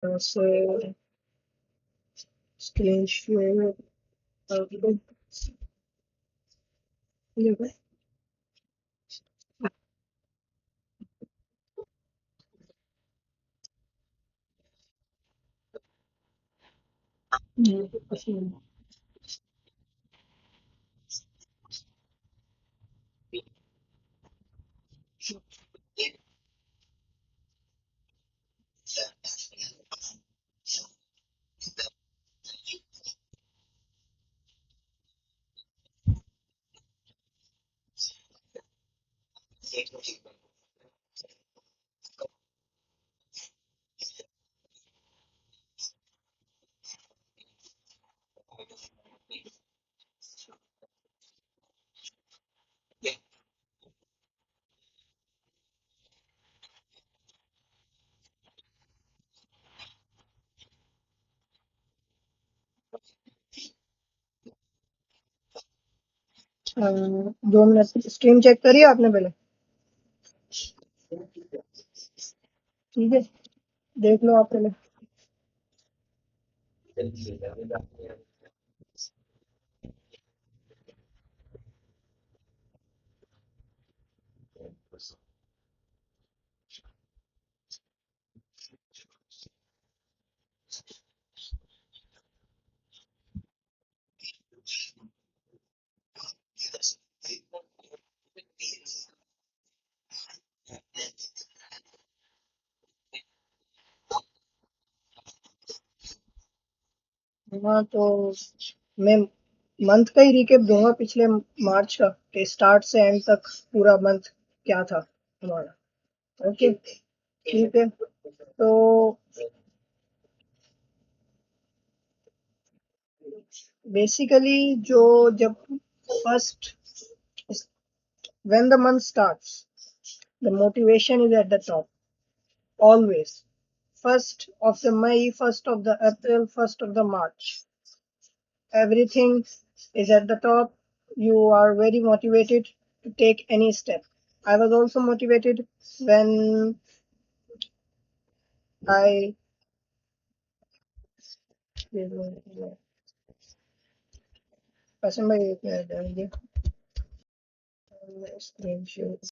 So screen share. Outlook. Yeah, yeah, अ, 2 minute screen check करिए आपने पहले। ठीक है, देख लो आप पहले। हाँ, तो मैं मंथ का ही रिकेप दूंगा, पिछले मार्च का, कि स्टार्ट से एंड तक पूरा मंथ क्या था हमारा। ओके, ठीक है। तो बेसिकली जो जब first when the month starts, the motivation is at the top always. First of the May, first of the April, first of the March, everything is at the top. You are very motivated to take any step. I was also motivated when I Qasim bhai, एक minute दीजिए। Screenshot.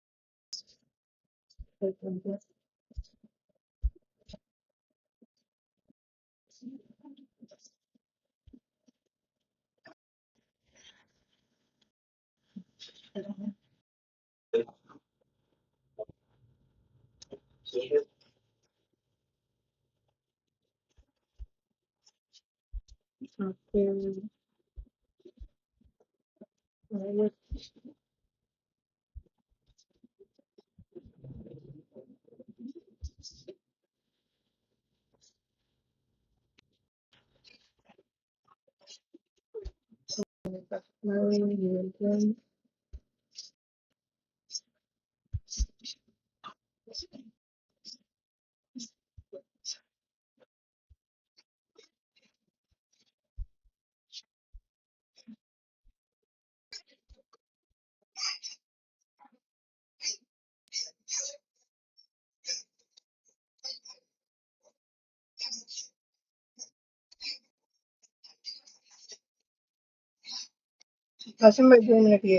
Qasim भाई 2 minute ये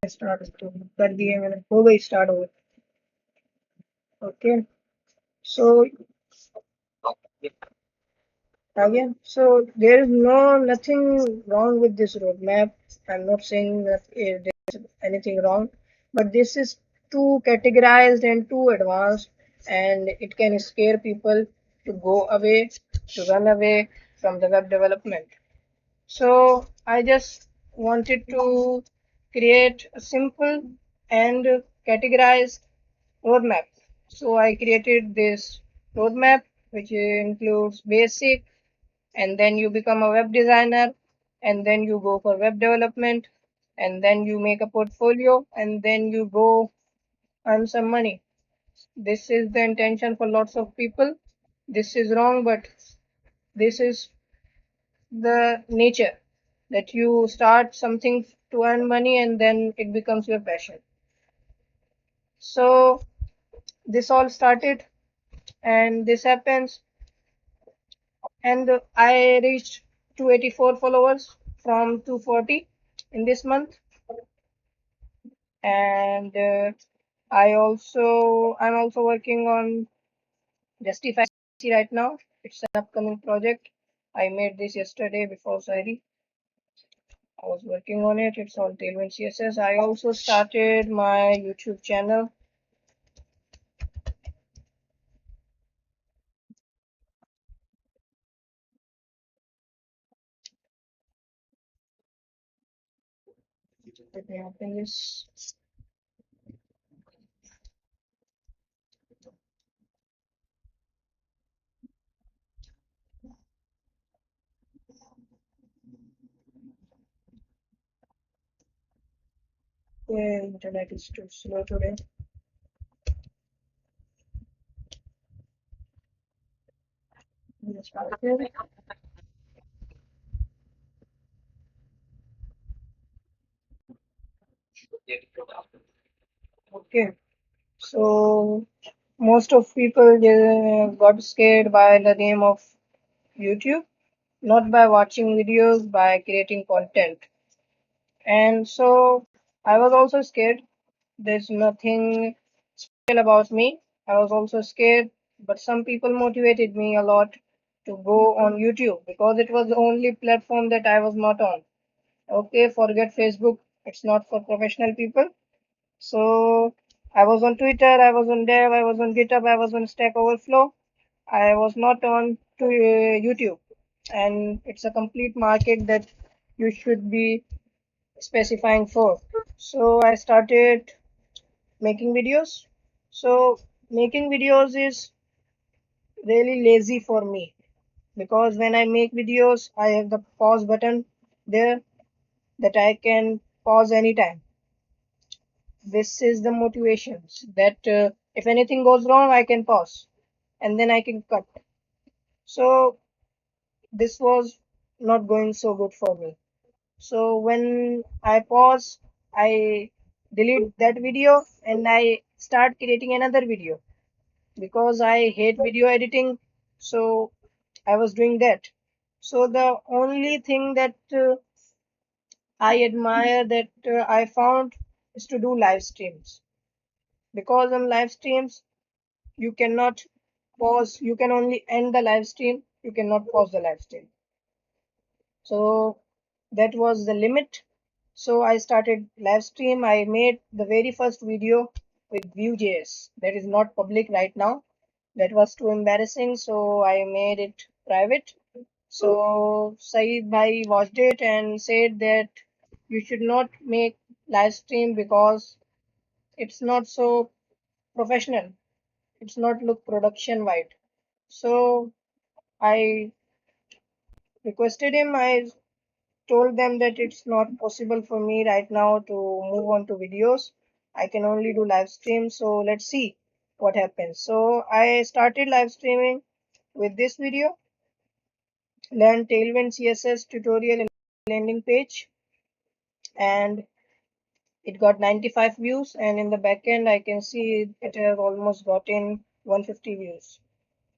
start कर दिए मैंने, हो गई start हो गई। Okay, so again, so there is nothing wrong with this roadmap. I'm not saying that there's anything wrong, but this is too categorized and too advanced, and it can scare people to go away, to run away from the web development. So I just wanted to create a simple and categorized roadmap. So I created this roadmap, which includes basic, and then you become a web designer, and then you go for web development, and then you make a portfolio, and then you go earn some money. This is the intention for lots of people. This is wrong, but this is the nature, that you start something to earn money and then it becomes your passion. So this all started and this happens, and I reached 284 followers from 240 in this month. And I'm also working on Justify right now. It's an upcoming project. I made this yesterday before Sairi. I was working on it. It's on Tailwind CSS. I also started my YouTube channel. Let me open this. The internet is too slow today. Okay, so most of people got scared by the name of YouTube, not by watching videos, by creating content. And so I was also scared. There's nothing special about me. I was also scared, but some people motivated me a lot to go on YouTube because it was the only platform that I was not on. Okay, forget Facebook. It's not for professional people. So I was on Twitter, I was on Dev, I was on GitHub, I was on Stack Overflow. I was not on to YouTube, and it's a complete market that you should be specifying for. So I started making videos. So making videos is really lazy for me because when I make videos, I have the pause button there that I can pause anytime. This is the motivations that if anything goes wrong, I can pause and then I can cut. So this was not going so good for me. So when I pause, I delete that video and I start creating another video because I hate video editing. So I was doing that. So the only thing that I admire that I found is to do live streams because on live streams you cannot pause, you can only end the live stream, you cannot pause the live stream. So that was the limit. So I started live stream. I made the very first video with Vue.js that is not public right now. That was too embarrassing, so I made it private. So Saeed Bhai watched it and said that you should not make live stream because it's not so professional. It's not look production wide. So I requested him. I told them that it's not possible for me right now to move on to videos. I can only do live stream. So let's see what happens. So I started live streaming with this video, learn Tailwind CSS tutorial and landing page, and it got 95 views. And in the backend, I can see it has almost gotten 150 views.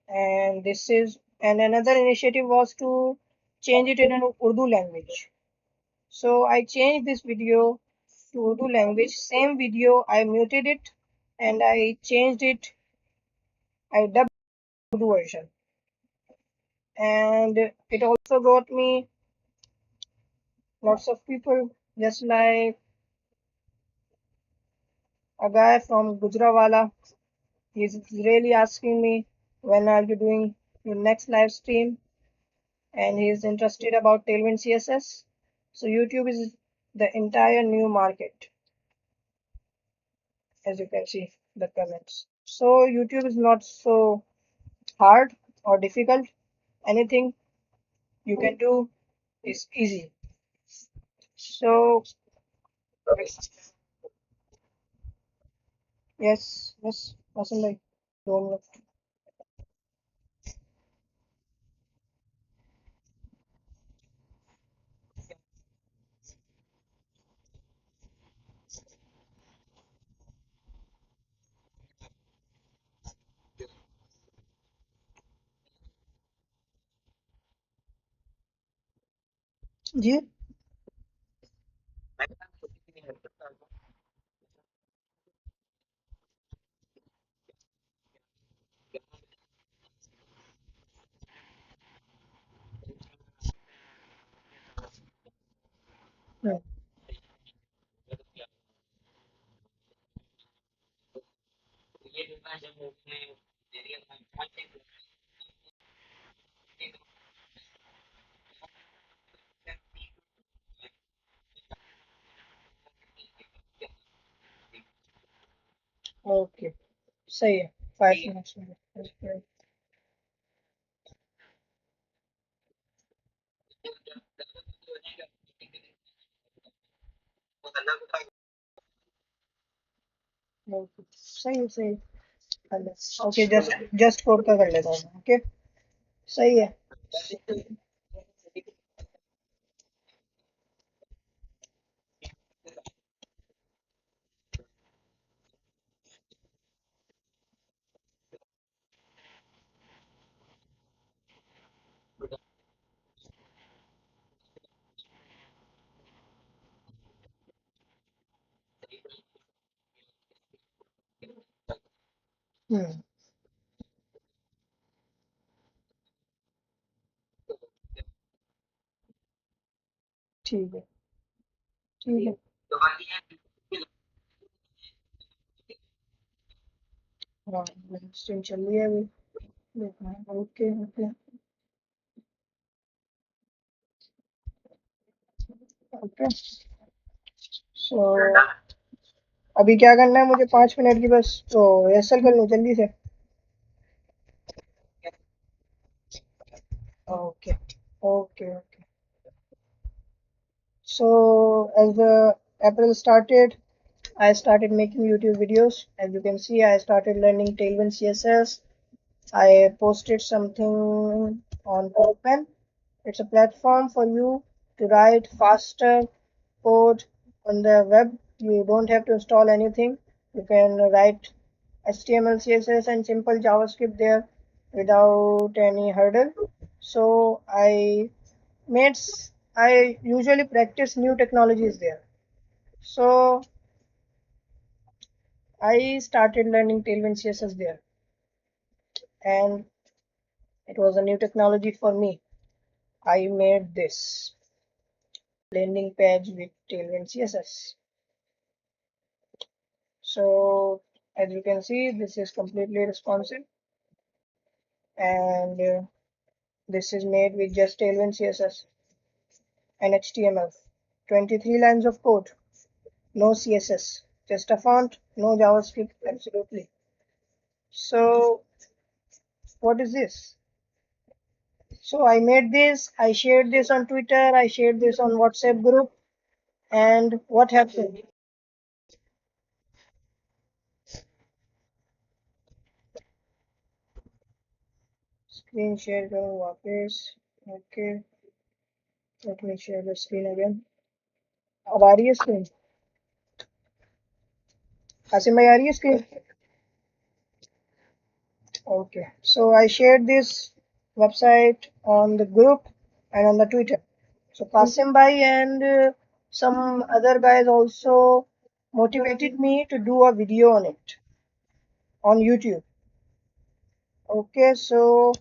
And this is, and another initiative was to change it in an Urdu language. So I changed this video to Urdu language. Same video, I muted it and I changed it. I dubbed Urdu version, and it also got me lots of people. Just like a guy from Gujrawala, he's really asking me when are you doing your next live stream, and he's interested about Tailwind CSS. So YouTube is the entire new market, as you can see the comments. So YouTube is not so hard or difficult. Anything you can do is easy. So yes, Wasim bhai, 2 minutes. Ji. Hmm, okay, सही है। 5 minutes में। Okay. Okay, सही है, सही है। कर ले। Okay, just just code का कर लेता हूँ मैं, ओके। सही है। हम्म। ठीक है, ठीक है। हाँ, स्ट्रीम चल रही है अभी। देखना है, ओके ओके। ओके, सो अभी क्या करना है मुझे? 5 मिनट की बस तो रिहर्सल कर लूँ जल्दी से। Okay okay okay. So as the April started, I started making YouTube videos. As you can see, I started learning Tailwind CSS. I posted something on Open. It's a platform for you to write faster code on the web. You don't have to install anything. You can write HTML, CSS, and simple JavaScript there without any hurdle. So made I usually practice new technologies there. So I started learning Tailwind CSS there, and it was a new technology for me. I made this landing page with Tailwind CSS. So as you can see, this is completely responsive, and this is made with just Tailwind CSS and HTML. 23 lines of code, no CSS, just a font, no JavaScript, absolutely. So what is this? So I made this, I shared this on Twitter, I shared this on WhatsApp group, and what happened? Screen share करूँ वापस। Okay, let me share the screen again. अब आ रही है screen? Qasim भाई आ रही है screen? Okay, so I shared this website on the group and on the Twitter. So Qasim bhai and some other guys also motivated me to do a video on it on YouTube. Okay, so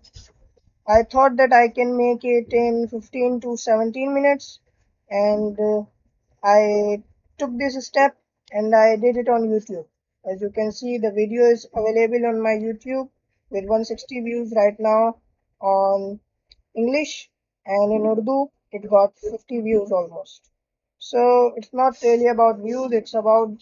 I thought that I can make it in 15 to 17 minutes, and I took this step and I did it on YouTube. As you can see, the video is available on my YouTube with 160 views right now on English, and in Urdu it got 50 views almost. So it's not really about views, it's about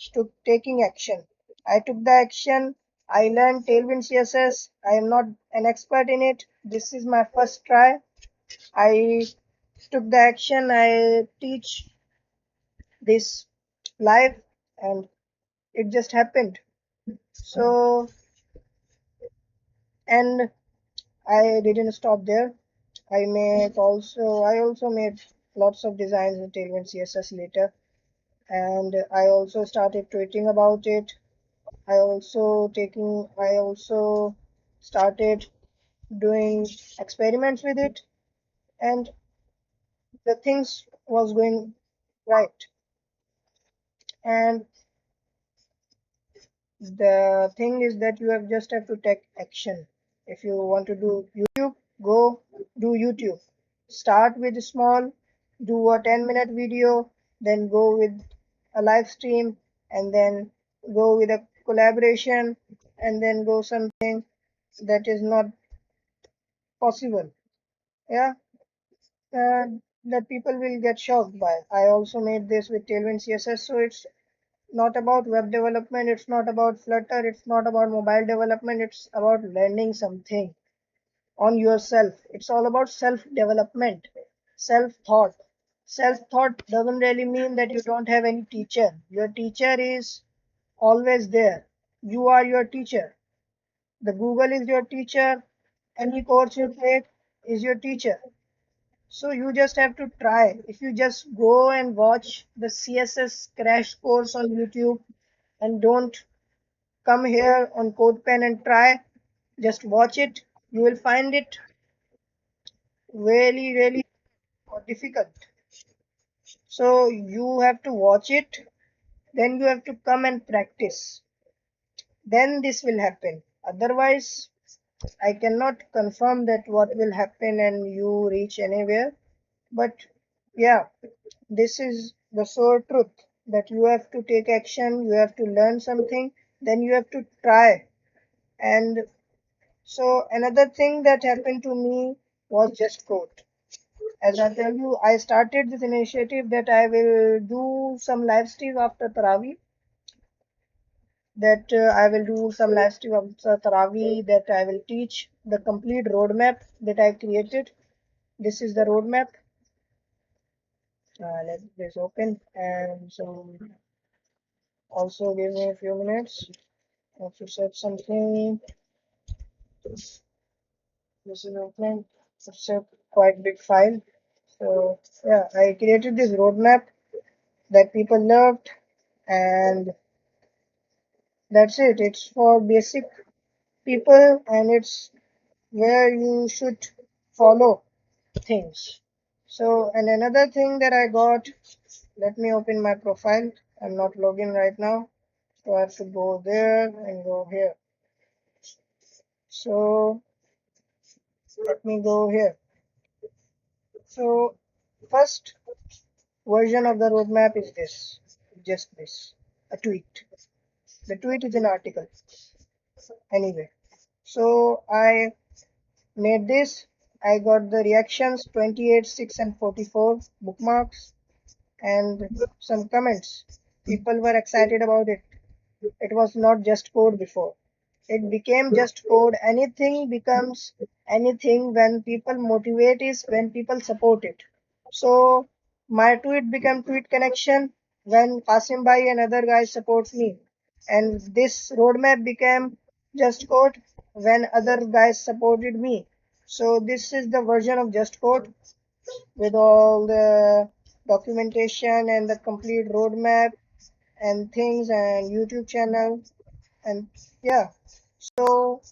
taking action. I took the action. I learned Tailwind CSS. I am not an expert in it. This is my first try. I took the action. I teach this live, and it just happened. So, and I didn't stop there. I also made lots of designs in Tailwind CSS later, and I also started tweeting about it. I also started doing experiments with it, and the things was going right. And the thing is that you have just have to take action. If you want to do YouTube, go do YouTube. Start with small, do a 10-minute video, then go with a live stream, and then go with a collaboration, and then go something that is not possible. Yeah, uh, that people will get shocked by. I also made this with Tailwind CSS, so it's not about web development, it's not about Flutter, it's not about mobile development, it's about learning something on yourself. It's all about self development, self thought. Self thought doesn't really mean that you don't have any teacher. Your teacher is always there. You are your teacher. The Google is your teacher. Any course you take is your teacher. So you just have to try. If you just go and watch the CSS crash course on YouTube and don't come here on CodePen and try, just watch it. You will find it really, really difficult. So you have to watch it, then you have to come and practice. Then this will happen. Otherwise, I cannot confirm that what will happen and you reach anywhere. But yeah, this is the sore truth that you have to take action, you have to learn something, then you have to try. And so another thing that happened to me was just code. As I tell you, I started this initiative that I will do some live stream after Taraweeh. That I will do some live stream after Taraweeh. That I will teach the complete roadmap that I created. This is the roadmap. Let this open, and so also give me a few minutes. I have to set something. This is open. It's a quite big file. So yeah, I created this roadmap that people loved, and that's it. It's for basic people, and it's where you should follow things. So, and another thing that I got, let me open my profile. I'm not logging right now, so I have to go there and go here. So let me go here. So first version of the roadmap is this, just this, a tweet. The tweet is an article anyway. So I made this. I got the reactions 28, 6, and 44 bookmarks and some comments. People were excited about it. It was not just code before. It became just code. Anything becomes anything when people motivate is when people support it. So my tweet became tweet connection when Qasim Bhai and other guys supports me. And this roadmap became just code when other guys supported me. So this is the version of just code with all the documentation and the complete roadmap and things and YouTube channel. And yeah, so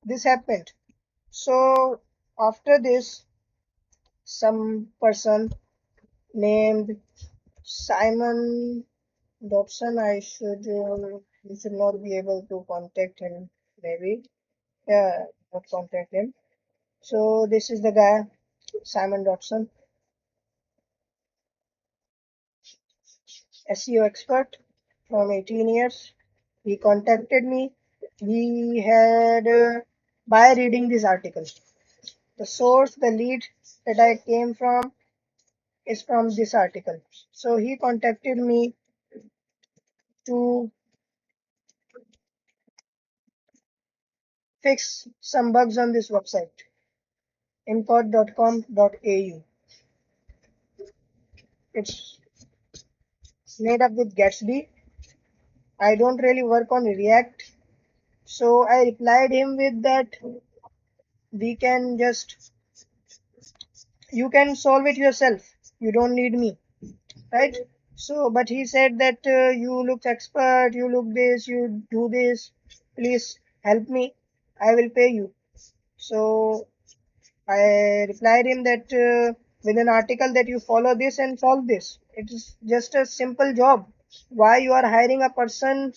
this happened. So after this, some person named Simon Dobson, you should not be able to contact him, maybe. Yeah, not contact him. So this is the guy, Simon Dobson, SEO expert from 18 years. He contacted me. He had, by reading this article, the source, the lead that I came from is from this article. So he contacted me to fix some bugs on this website, import.com.au. It's made up with Gatsby. I don't really work on React. So I replied him with that we can just, you can solve it yourself. You don't need me, right? So, but he said that you look expert, you look this, you do this. Please help me. I will pay you. So I replied him that with an article that you follow this and solve this. It is just a simple job. Why you are hiring a person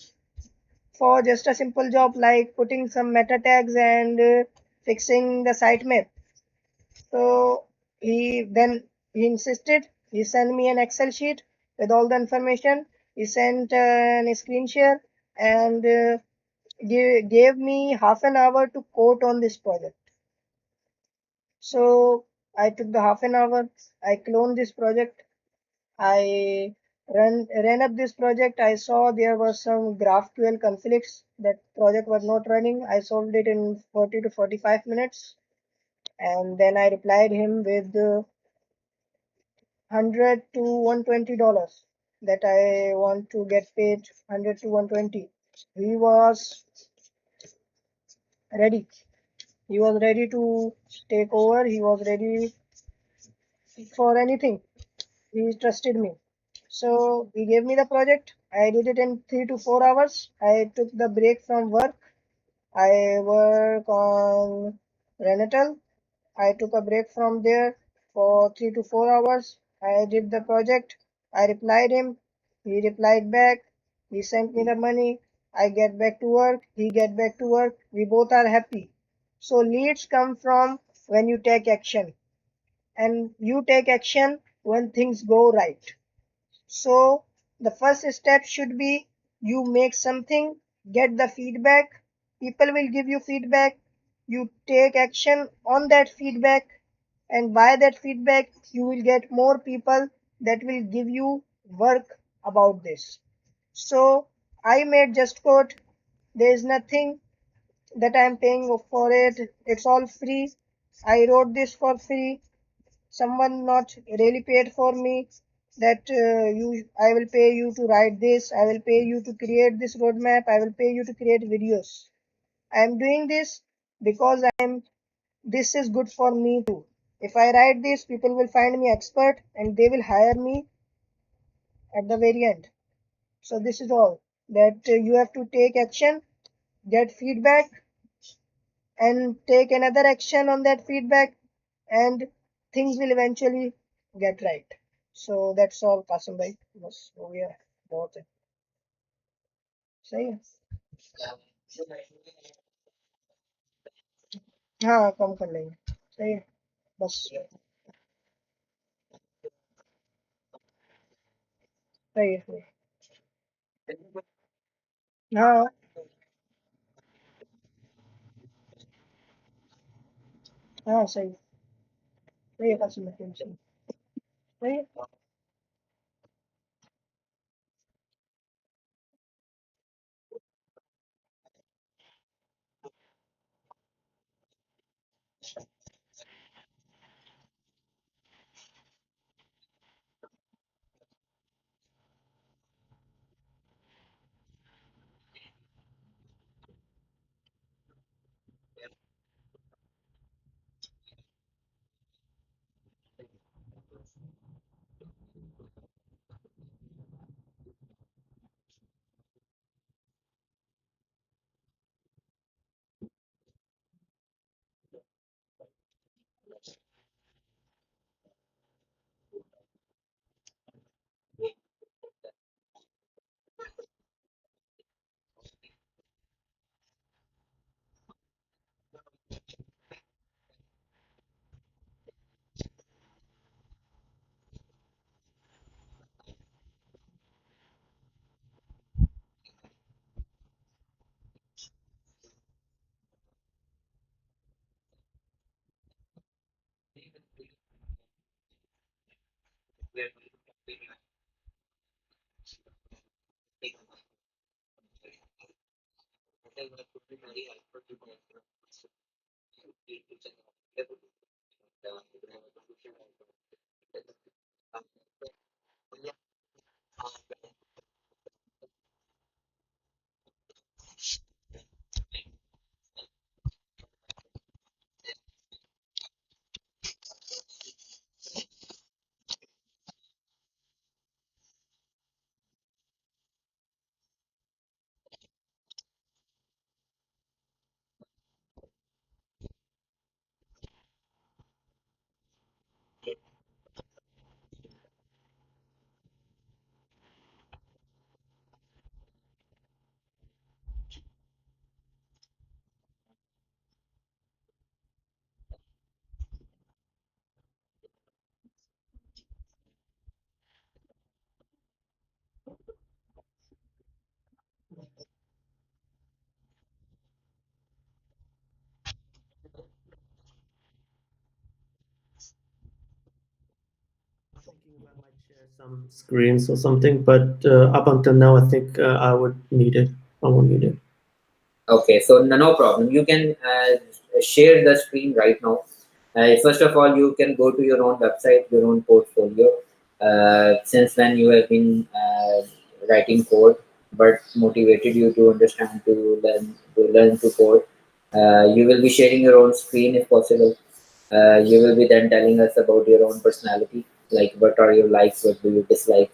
for just a simple job like putting some meta tags and fixing the sitemap? So he insisted. He sent me an Excel sheet with all the information. He sent a screen share and gave me half an hour to code on this project. So I took the half an hour. I cloned this project. I ran up this project. I saw there were some GraphQL conflicts. That project was not running. I solved it in 40 to 45 minutes. And then I replied him with 100 to $120 that I want to get paid 100 to 120. He was ready. He was ready to take over. He was ready for anything. He trusted me. So he gave me the project. I did it in 3 to 4 hours. I took the break from work. I work on Renatal. I took a break from there for 3 to 4 hours. I did the project. I replied him. He replied back. He sent me the money. I get back to work. He get back to work. We both are happy. So leads come from when you take action, and you take action when things go right. So the first step should be you make something, get the feedback. People will give you feedback. You take action on that feedback, and by that feedback, you will get more people that will give you work about this. So I made Just Code. There is nothing that I am paying for it. It's all free. I wrote this for free. Someone not really paid for me that you I will pay you to write this, I will pay you to create this roadmap, I will pay you to create videos. I am doing this because I am this is good for me too. If I write this, people will find me expert and they will hire me at the very end. So this is all that you have to take action, get feedback, and take another action on that feedback, and things will eventually get right. So that's all, Qasim bhai. बस हो गया है, बहुत है. सही है. हाँ कम कर लेंगे. सही है. बस सही है. सही है. हाँ हाँ सही है. सही है कासिम भाई. सही है. some screens or something, but up until now, I think I would need it. I won't need it. Okay, so no problem. You can share the screen right now. First of all, you can go to your own website, your own portfolio. Since when you have been writing code, but motivated you to understand to learn to code. You will be sharing your own screen if possible. You will be then telling us about your own personality, like what are your likes, what do you dislike,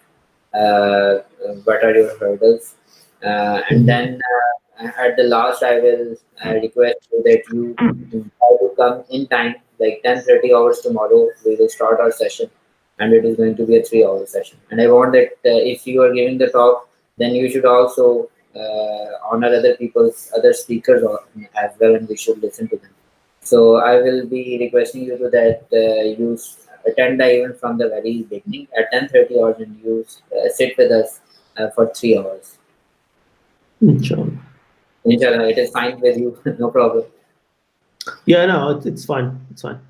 what are your hurdles, and then Mhm. at the last, I will request you that you try to come in time, like 10:30 hours tomorrow. We will start our session, and it is going to be a 3 hour session. And I want that if you are giving the talk, then you should also honor other people's other speakers as well, and we should listen to them. So I will be requesting you to that attend the event from the very beginning at 10:30 hours, and you sit with us for 3 hours. Inshallah. Inshallah, it is fine with you, no problem. Yeah, no, it's fine. It's fine.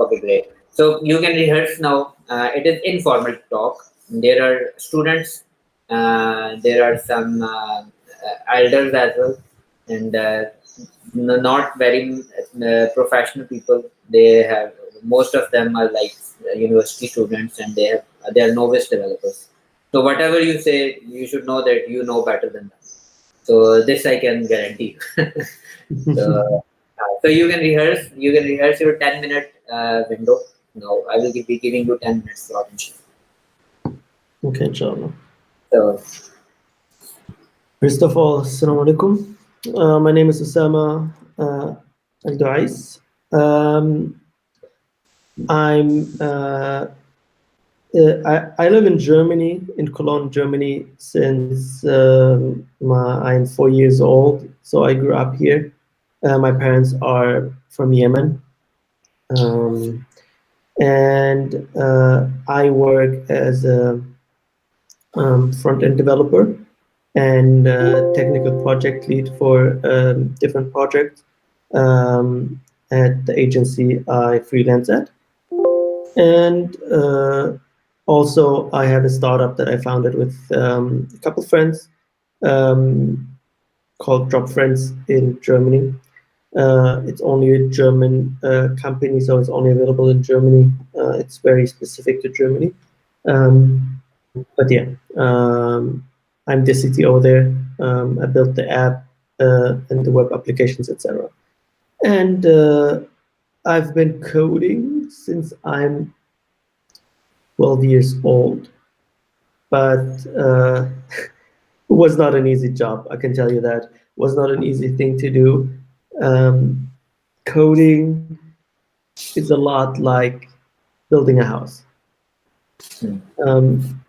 Okay, great. So you can rehearse now. It is informal talk. There are students, there are some elders as well, and not very professional people. They have most of them are like university students, and they are novice developers. So whatever you say, you should know that you know better than them. So this I can guarantee you. So, so you can rehearse your 10-minute window. No, I will be giving you 10 minutes slot. Okay, inshallah. So, First of all, assalamu alaikum. My name is Osama Al Duais. Um, I live in Germany, in Cologne, Germany, since I'm 4 years old. So I grew up here. My parents are from Yemen. Um, and I work as a front end developer and technical project lead for different projects at the agency I freelance at. And also, I have a startup that I founded with a couple friends um, called Drop Friends in Germany. It's only a German company, so it's only available in Germany. It's very specific to Germany. But yeah, I'm the CTO there. I built the app and the web applications, etc. And I've been coding since I'm 12 years old, but it was not an easy job. I can tell you that. It was not an easy thing to do. Um, Coding is a lot like building a house. hmm, Um,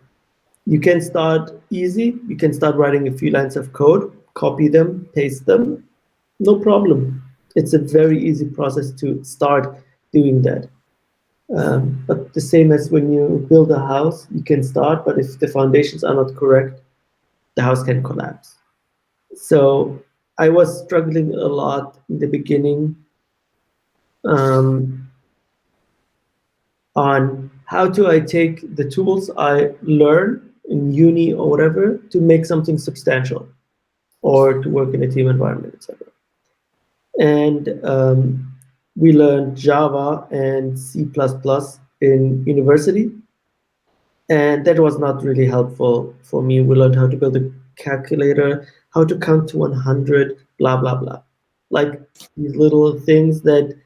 you can start easy. You can start writing a few lines of code, copy them, paste them, no problem. It's a very easy process to start doing that. But the same as when you build a house, you can start, but if the foundations are not correct, the house can collapse. So I was struggling a lot in the beginning um, on how do I take the tools I learn in uni or whatever to make something substantial or to work in a team environment, etc. And we learned Java and C++ in university, and that was not really helpful for me. We learned how to build a calculator, how to count to 100, blah blah blah, like these little things that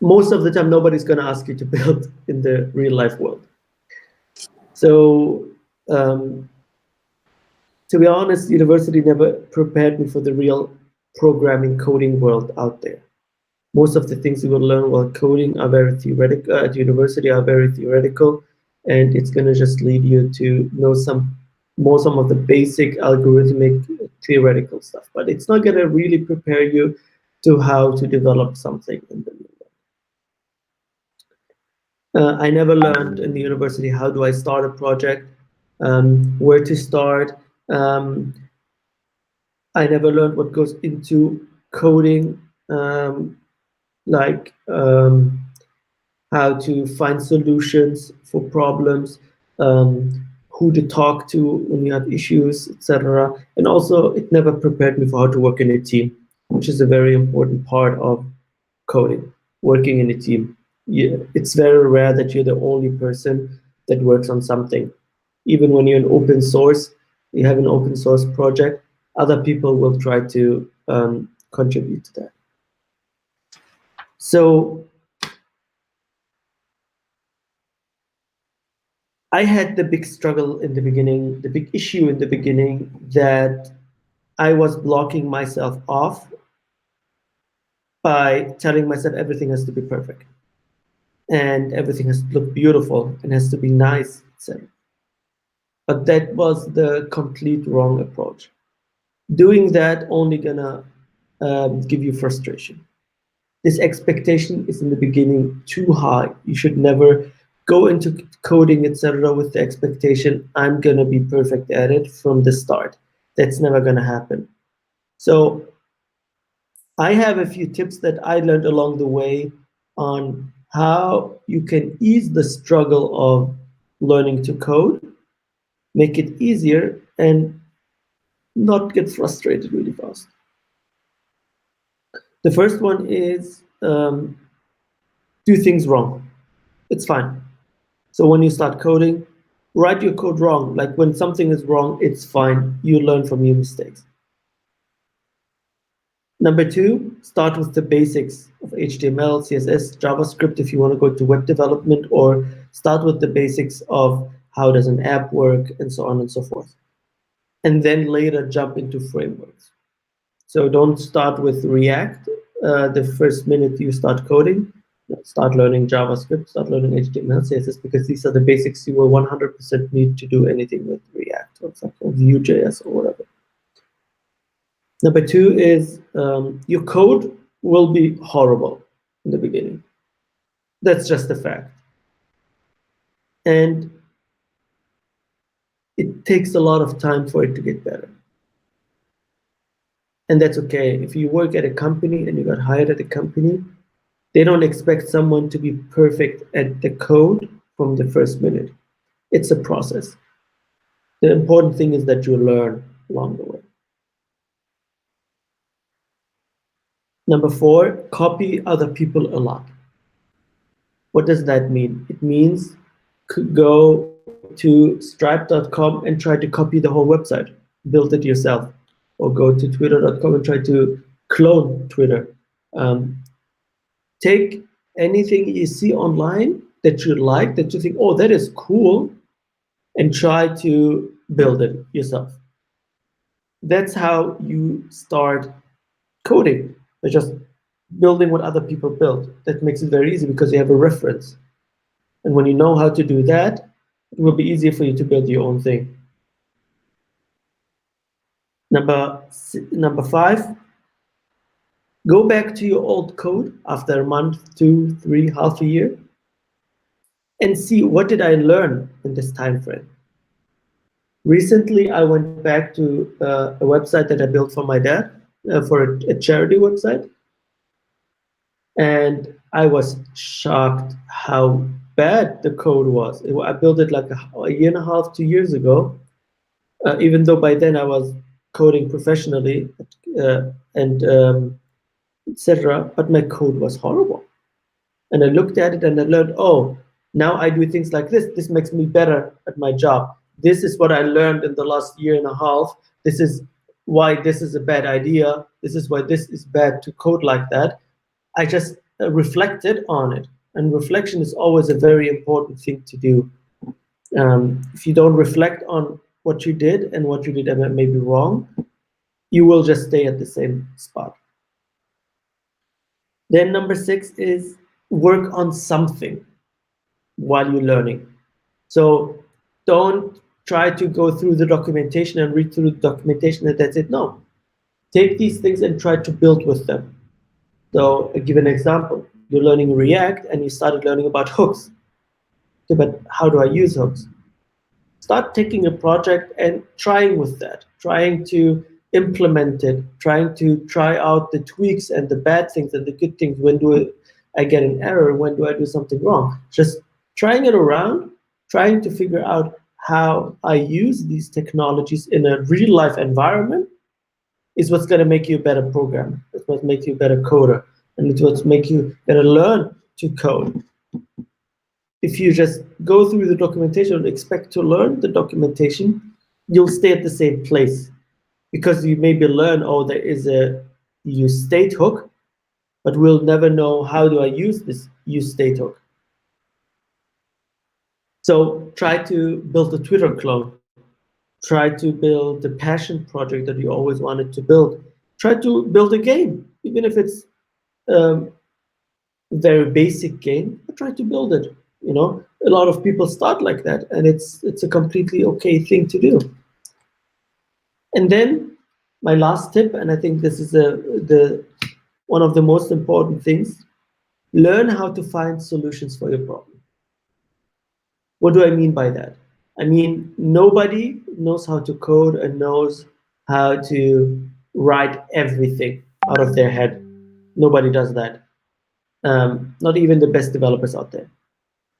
most of the time nobody's going to ask you to build in the real life world. So um, to be honest, university never prepared me for the real programming coding world out there. Most of the things you will learn while coding are very theoretical at university are very theoretical, and it's going to just lead you to know some of the basic algorithmic theoretical stuff, but it's not going to really prepare you to how to develop something in the real world. I never learned in the university how do I start a project, where to start. um, I never learned what goes into coding, like how to find solutions for problems, who to talk to when you have issues, etc. And also, it never prepared me for how to work in a team, which is a very important part of coding, working in a team. It's very rare that you're the only person that works on something. Even when you're in open source, you have an open source project, other people will try to contribute to that. So I had the big struggle in the beginning, the big issue in the beginning that I was blocking myself off by telling myself everything has to be perfect and everything has to look beautiful and has to be nice, etc. But that was the complete wrong approach. Doing that only gonna give you frustration. This expectation is in the beginning too high. You should never go into coding, etc., with the expectation I'm gonna be perfect at it from the start. That's never gonna happen. So I have a few tips that I learned along the way on how you can ease the struggle of learning to code, make it easier, and not get frustrated really fast. The first one is do things wrong. It's fine. So when you start coding, write your code wrong. Like when something is wrong, it's fine. You learn from your mistakes. Number two, start with the basics of HTML, CSS, JavaScript if you want to go to web development, or start with the basics of how does an app work and so on and so forth. And then later jump into frameworks. So don't start with React the first minute you start coding. Start learning JavaScript, start learning HTML, CSS, because these are the basics you will 100% need to do anything with React or Vue.js or whatever. Number two is your code will be horrible in the beginning. That's just a fact. And it takes a lot of time for it to get better. And that's okay. If you work at a company and you got hired at a company, they don't expect someone to be perfect at the code from the first minute. It's a process. The important thing is that you learn along the way. Number four, copy other people a lot. What does that mean? It means go to stripe.com and try to copy the whole website, build it yourself, or go to twitter.com and try to clone Twitter. Um, take anything you see online that you like, that you think, oh, that is cool, and try to build it yourself. That's how you start coding, by just building what other people build. That makes it very easy because you have a reference. And when you know how to do that, it will be easier for you to build your own thing. Number five, go back to your old code after a month, 2, 3, half a year, and see what did I learn in this time frame. Recently, I went back to a website that I built for my dad, for a charity website, and I was shocked how bad the code was. I built it like a year and a half, 2 years ago, even though by then I was coding professionally and etc. But my code was horrible. And I looked at it and I learned, oh, now I do things like this. This makes me better at my job. This is what I learned in the last year and a half. This is why this is a bad idea. This is why this is bad to code like that. I just reflected on it. And reflection is always a very important thing to do. If you don't reflect on what you did and what you did may be wrong, you will just stay at the same spot. Then number six is work on something while you're learning. So don't try to go through the documentation and read through the documentation and that's it. No, take these things and try to build with them. So I'll give an example. You're learning React and you started learning about hooks. Okay, but how do I use hooks? Start taking a project and trying with that, trying to implement it, trying to try out the tweaks and the bad things and the good things. I get an error? When do I do something wrong? Just trying it around, trying to figure out how I use these technologies in a real life environment is what's going to make you a better programmer. It's what makes you a better coder, and it's what's make you going to learn to code. If you just go through the documentation and expect to learn the documentation, you'll stay at the same place because you maybe learn, oh, there is a use state hook, but we'll never know how do I use this use state hook. So try to build a Twitter clone. Try to build the passion project that you always wanted to build. Try to build a game, even if it's a very basic game, but try to build it. You know, a lot of people start like that, and it's a completely okay thing to do. And then my last tip, and I think this is the one of the most important things: learn how to find solutions for your problem. What do I mean by that? I mean, nobody knows how to code and knows how to write everything out of their head. Nobody does that. Not even the best developers out there.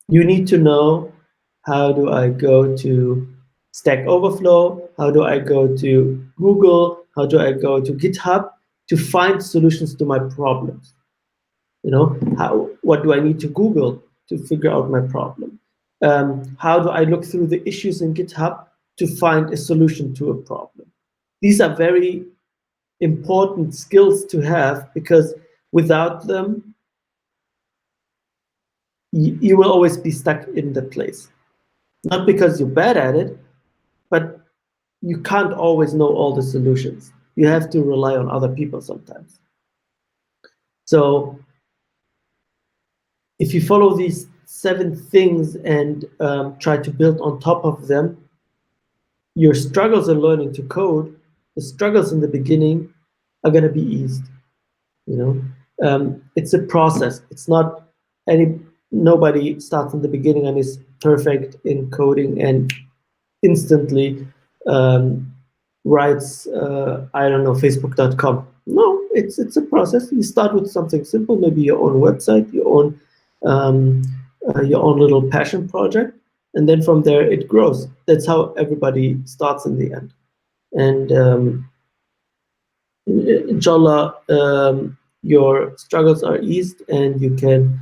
You need to know, how do I go to Stack Overflow? How do I go to Google? How do I go to GitHub to find solutions to my problems? You know, what do I need to Google to figure out my problem? How do I look through the issues in GitHub to find a solution to a problem? These are very important skills to have, because without them, you will always be stuck in that place. Not because you're bad at it, but you can't always know all the solutions. You have to rely on other people sometimes. So if you follow these 7 things and try to build on top of them, your struggles in learning to code, the struggles in the beginning are going to be eased. You know, it's a process. It's not nobody starts in the beginning and is perfect in coding and instantly writes, I don't know, Facebook.com. No, it's a process. You start with something simple, maybe your own website, your own little passion project, and then from there it grows. That's how everybody starts in the end. And inshallah, your struggles are eased, and you can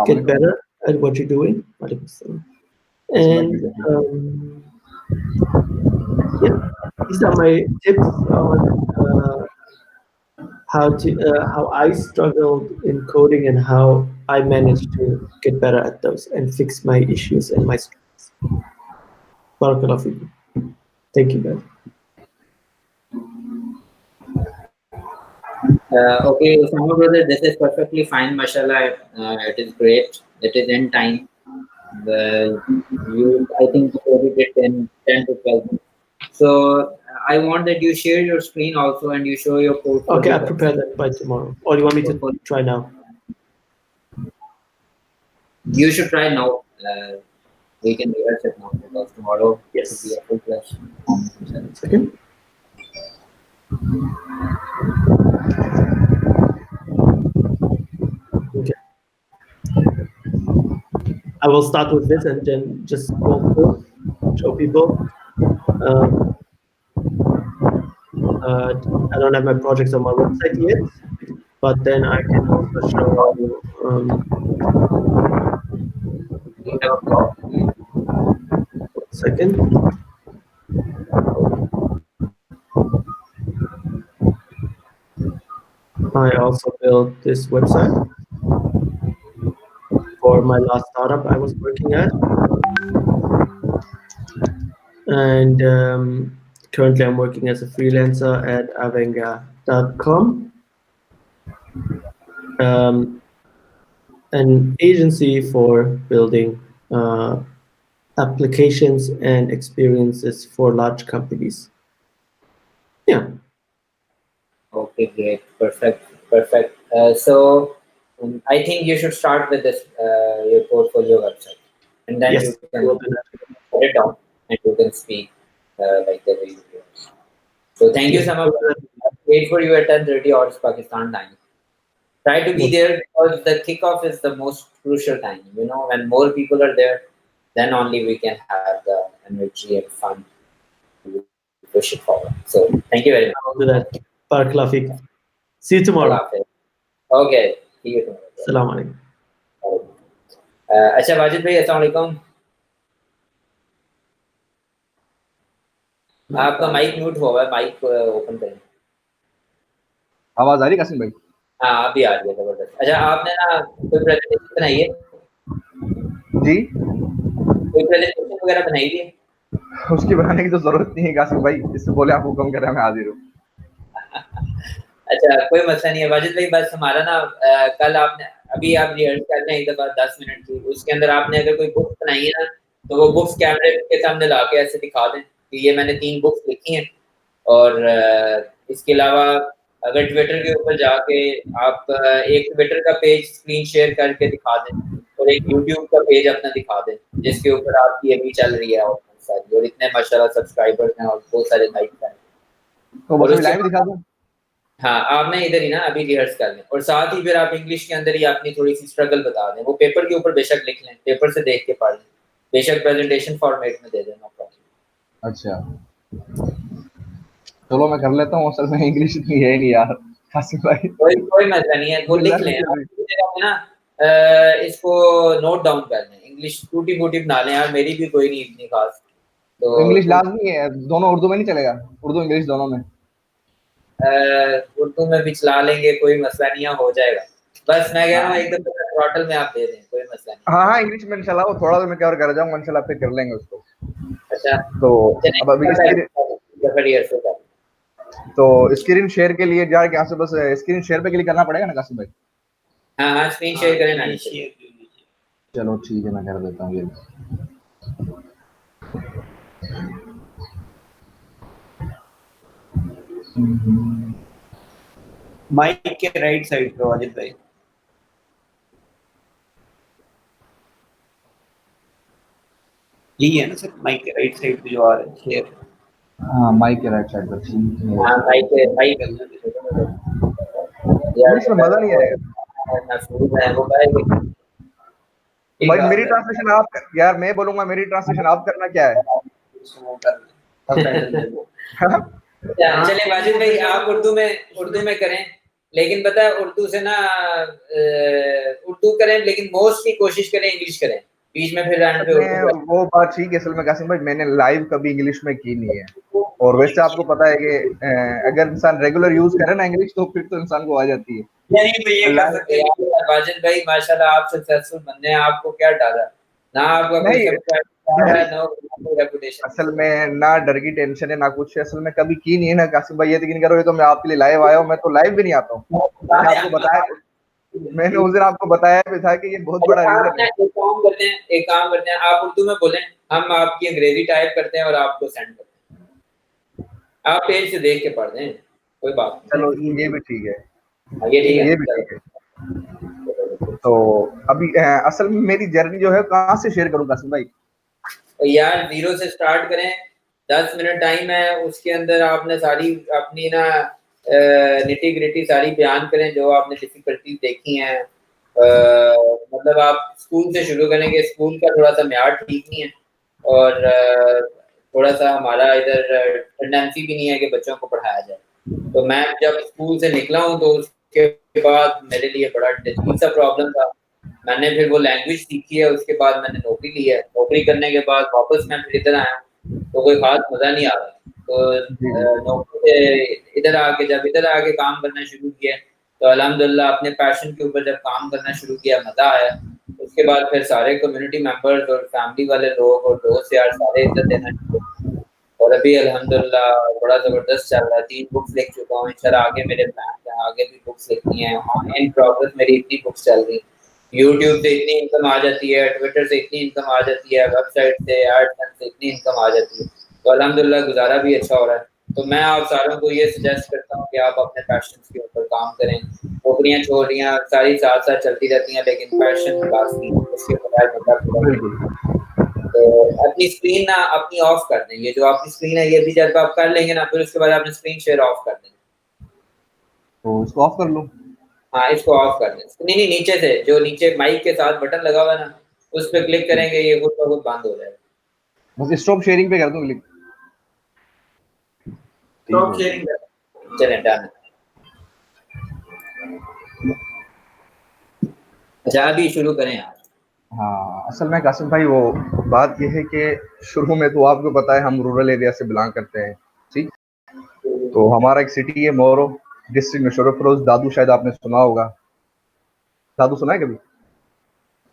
get better at what you're doing. And yeah, these are my tips on how I struggled in coding and how I managed to get better at those and fix my issues and my strengths. Barakallahu feekum. Thank you, guys. Okay, Osama brother, this is perfectly fine, mashallah. It is great. It is in time. I think you already did 10 to 12 minutes. So I want that you share your screen also and you show your portfolio. Okay, I'll prepare that by tomorrow. Or do you want me to try now? You should try now. We can rehearse it now because tomorrow Yes. should be a full class. Second. Okay. I will start with this and then just go through, show people. I don't have my projects on my website yet, but then I can also show. You have a blog. 1 second. I also built this website for my last startup I was working at. And currently I'm working as a freelancer at avenga.com, an agency for building applications and experiences for large companies. Yeah. Okay, great, perfect. So I think you should start with this your portfolio website, and then Yes, you can we'll do that. put it down and you can speak like the way you do. So thank you Yes, so much. we'll do that. I'll wait for you at 10:30 hours Pakistan time. Try to be Okay. there because the kickoff is the most crucial time. You know, when more people are there, then only we can have the energy and fun to push it forward. So thank you very much. I'll do that. Barakallahu. See you Allah tomorrow. Hafiz. Okay, see you tomorrow. Assalamu alaikum. अच्छा वाजिद भाई अस्सलाम वालेकुम। आपका mic mute हुआ है, mic open करें। आवाज आ रही कासिम भाई? हाँ अभी आ रही है, जबरदस्त। अच्छा आपने ना कोई प्रेजेंटेशन बनाई है? जी, कोई प्रेजेंटेशन वगैरह बनाई है? उसकी बनाने की तो जरूरत नहीं है कासिम भाई, इससे बोले आप हुक्म करें मैं हाजिर हूँ। अच्छा कोई मसला नहीं है वाजिद भाई, बस हमारा ना कल आपने अभी आप रिहर्स कर रहे हैं एक दफा 10 मिनट की, उसके अंदर आपने अगर कोई बुक्स बनाई है ना तो वो बुक्स कैमरे के सामने ला के ऐसे दिखा दें कि ये मैंने 3 बुक्स लिखी हैं। और इसके अलावा अगर ट्विटर के ऊपर जाके आप एक ट्विटर का पेज स्क्रीन शेयर करके दिखा दें और एक यूट्यूब का पेज अपना दिखा दें जिसके ऊपर आपकी अभी चल रही है और इतने माशाल्लाह सब्सक्राइबर्स हैं और बहुत सारे लाइक्स हैं। तो और बस अभी उससे लाइव दिखा दूं? हाँ आपने इधर ही ना अभी रिहर्स कर लें और साथ ही फिर आप इंग्लिश के अंदर ही अपनी थोड़ी सी स्ट्रगल बता दें, वो पेपर के ऊपर बेशक लिख लें, पेपर से देख के पढ़ लें, बेशक प्रेजेंटेशन फॉर्मेट में दे दें, नो प्रॉब्लम। अच्छा, चलो मैं कर लेता हूँ। असल में इंग्लिश इतनी है नहीं यार कासिम भाई। कोई कोई मसला नहीं है, वो लिख लें बिल्कुल आप ना इसको नोट डाउन कर लें, इंग्लिश टूटी फूटी बना लें यार, मेरी भी कोई नहीं इतनी खास। इंग्लिश तो लाजमी है, दोनों उर्दू में नहीं चलेगा? उर्दू इंग्लिश दोनों में? उर्दू में भी चला लेंगे, कोई मसला नहीं है, हो जाएगा। बस मैं कह रहा हूँ हाँ एकदम थ्रॉटल में आप दे दें, कोई मसला नहीं हाँ हाँ, इंग्लिश में इंशाल्लाह वो थोड़ा तो मैं कवर कर जाऊंगा इंशाल्लाह, फिर कर लेंगे उसको। है। अच्छा तो चलिए, अब अभी स्क्रीन, रिहर्सल कर। तो स्क्रीन शेयर के लिए जाके यहाँ से बस स्क्रीन शेयर पे क्लिक करना पड़ेगा ना कासिम भाई? हाँ हाँ स्क्रीन शेयर करें ना नीचे। चलो ठीक है, मैं कर देता हूँ ये। माइक के राइट साइड पे वाजिद भाई। यही है ना सर, माइक के राइट साइड पे जो आ रहा है शेयर। हाँ माइक के राइट साइड पर ठीक है। हाँ माइक यार इंग्लिश में मजा नहीं आएगा महफूज है वो कहेंगे। भाई। मेरी ट्रांसलेशन आप यार, मैं बोलूंगा मेरी ट्रांसलेशन आप करना क्या है? हाँ? चले वाजिद भाई आप उर्दू में करें, लेकिन पता है उर्दू से ना उर्दू करें लेकिन मोस्टली कोशिश करें इंग्लिश करें, बीच में फिर एंड पे मैं उर्दू वो बात ठीक है असल में कासिम भाई, मैंने लाइव कभी इंग्लिश में की नहीं है। और वैसे आपको पता है कि अगर इंसान रेगुलर यूज करे ना इंग्लिश तो फिर तो इंसान को आ जाती है। नहीं तो ये कर सकते हैं वाजिद भाई माशाल्लाह आप सक्सेसफुल बंदे हैं, आपको क्या डाला ना, आपका कोई नहीं सब्सक्राइबर नहीं, है ना कोई रेपुटेशन। असल में ना डर की टेंशन है ना कुछ है, असल में कभी की नहीं है ना कासिम भाई। ये यकीन करो, ये तो मैं आपके लिए लाइव आया हूँ, मैं तो लाइव भी नहीं आता हूँ। मैंने आपको बताया, मैंने उस दिन आपको बताया भी था कि ये बहुत बड़ा आप रीजन ना है। एक काम करते हैं आप उर्दू में बोलें, हम आपकी अंग्रेजी टाइप करते हैं और आपको सेंड करते हैं, आप पेज से देख के पढ़ दें, कोई बात चलो ये भी ठीक है, नहीं। ये ठीक है ये ना, भी चलो। ठीक है। तो अभी असल में मेरी जर्नी जो है कहाँ से शेयर करूँ कासिम भाई? तो यार 0 से स्टार्ट करें, 10 मिनट टाइम है, उसके अंदर आपने सारी अपनी ना निटी ग्रिटी सारी बयान करें जो आपने डिफिकल्टी देखी हैं। मतलब आप स्कूल से शुरू करेंगे, स्कूल का थोड़ा सा म्यार ठीक नहीं है और थोड़ा सा हमारा इधर टेंडेंसी भी नहीं है कि बच्चों को पढ़ाया जाए। तो मैं जब स्कूल से निकला हूँ तो उसके बाद मेरे लिए बड़ा अजीब सा प्रॉब्लम था। मैंने फिर वो लैंग्वेज सीखी है, उसके बाद मैंने नौकरी ली है, नौकरी करने के बाद वापस मैं फिर इधर आया तो कोई खास मज़ा नहीं आ रहा। तो जी जी जी। नौकरी से जब इधर आके काम करना शुरू किया तो अल्हम्दुलिल्लाह अपने पैशन के ऊपर जब काम करना शुरू किया मज़ा आया। उसके बाद फिर सारे कम्युनिटी मेंबर्स और फैमिली वाले लोग और दोस्त यार सारे इज्जत देना शुरू किए और अभी अल्हम्दुलिल्लाह बड़ा ज़बरदस्त चल रहा है। 3 बुक्स लिख चुका हूँ, इंशाल्लाह आगे मेरे प्लान्स हैं, आगे भी बुक्स लिखनी है। इन प्रोग्रेस मेरी इतनी बुक्स चल रही हैं, यूट्यूब से इतनी इनकम आ जाती है, ट्विटर से इतनी इनकम आ जाती है, वेबसाइट से एडसेंस से इतनी इनकम आ जाती है, तो अल्हम्दुलिल्लाह गुजारा भी अच्छा हो रहा है। तो मैं आप सारों को ये सजेस्ट करता हूँ कि आप अपने पैशन के ऊपर काम करें। नौकरियाँ छोकरियाँ सारी साथ साथ चलती रहती हैं लेकिन पैशन लाजमी है, उसके बगैर बंदा पूरा नहीं। बिल्कुल। तो अपनी स्क्रीन ना अपनी ऑफ कर दें, ये जो आपकी स्क्रीन है ये भी जब आप कर लेंगे ना फिर उसके बाद अपनी स्क्रीन शेयर ऑफ कर देंगे। तो इसको ऑफ कर लो। हाँ, इसको ऑफ कर दें। नहीं नहीं, नीचे से, जो नीचे माइक के साथ बटन लगा हुआ है ना, उस पर क्लिक करेंगे, ये खुद ब खुद बंद हो जाएगा। बस स्टॉप शेयरिंग पे कर दूं क्लिक। स्टॉप शेयरिंग, चलें, डन। अच्छा, अभी शुरू करें आप। हाँ, असल में कासिम भाई वो बात ये है कि शुरू में तो आपको पता है हम रूरल एरिया से बिलोंग करते हैं, ठीक। तो हमारा एक सिटी है मोरो, डिस्ट्रिक्ट में शरफरोज। दादू शायद आपने सुना होगा, दादू सुना है कभी?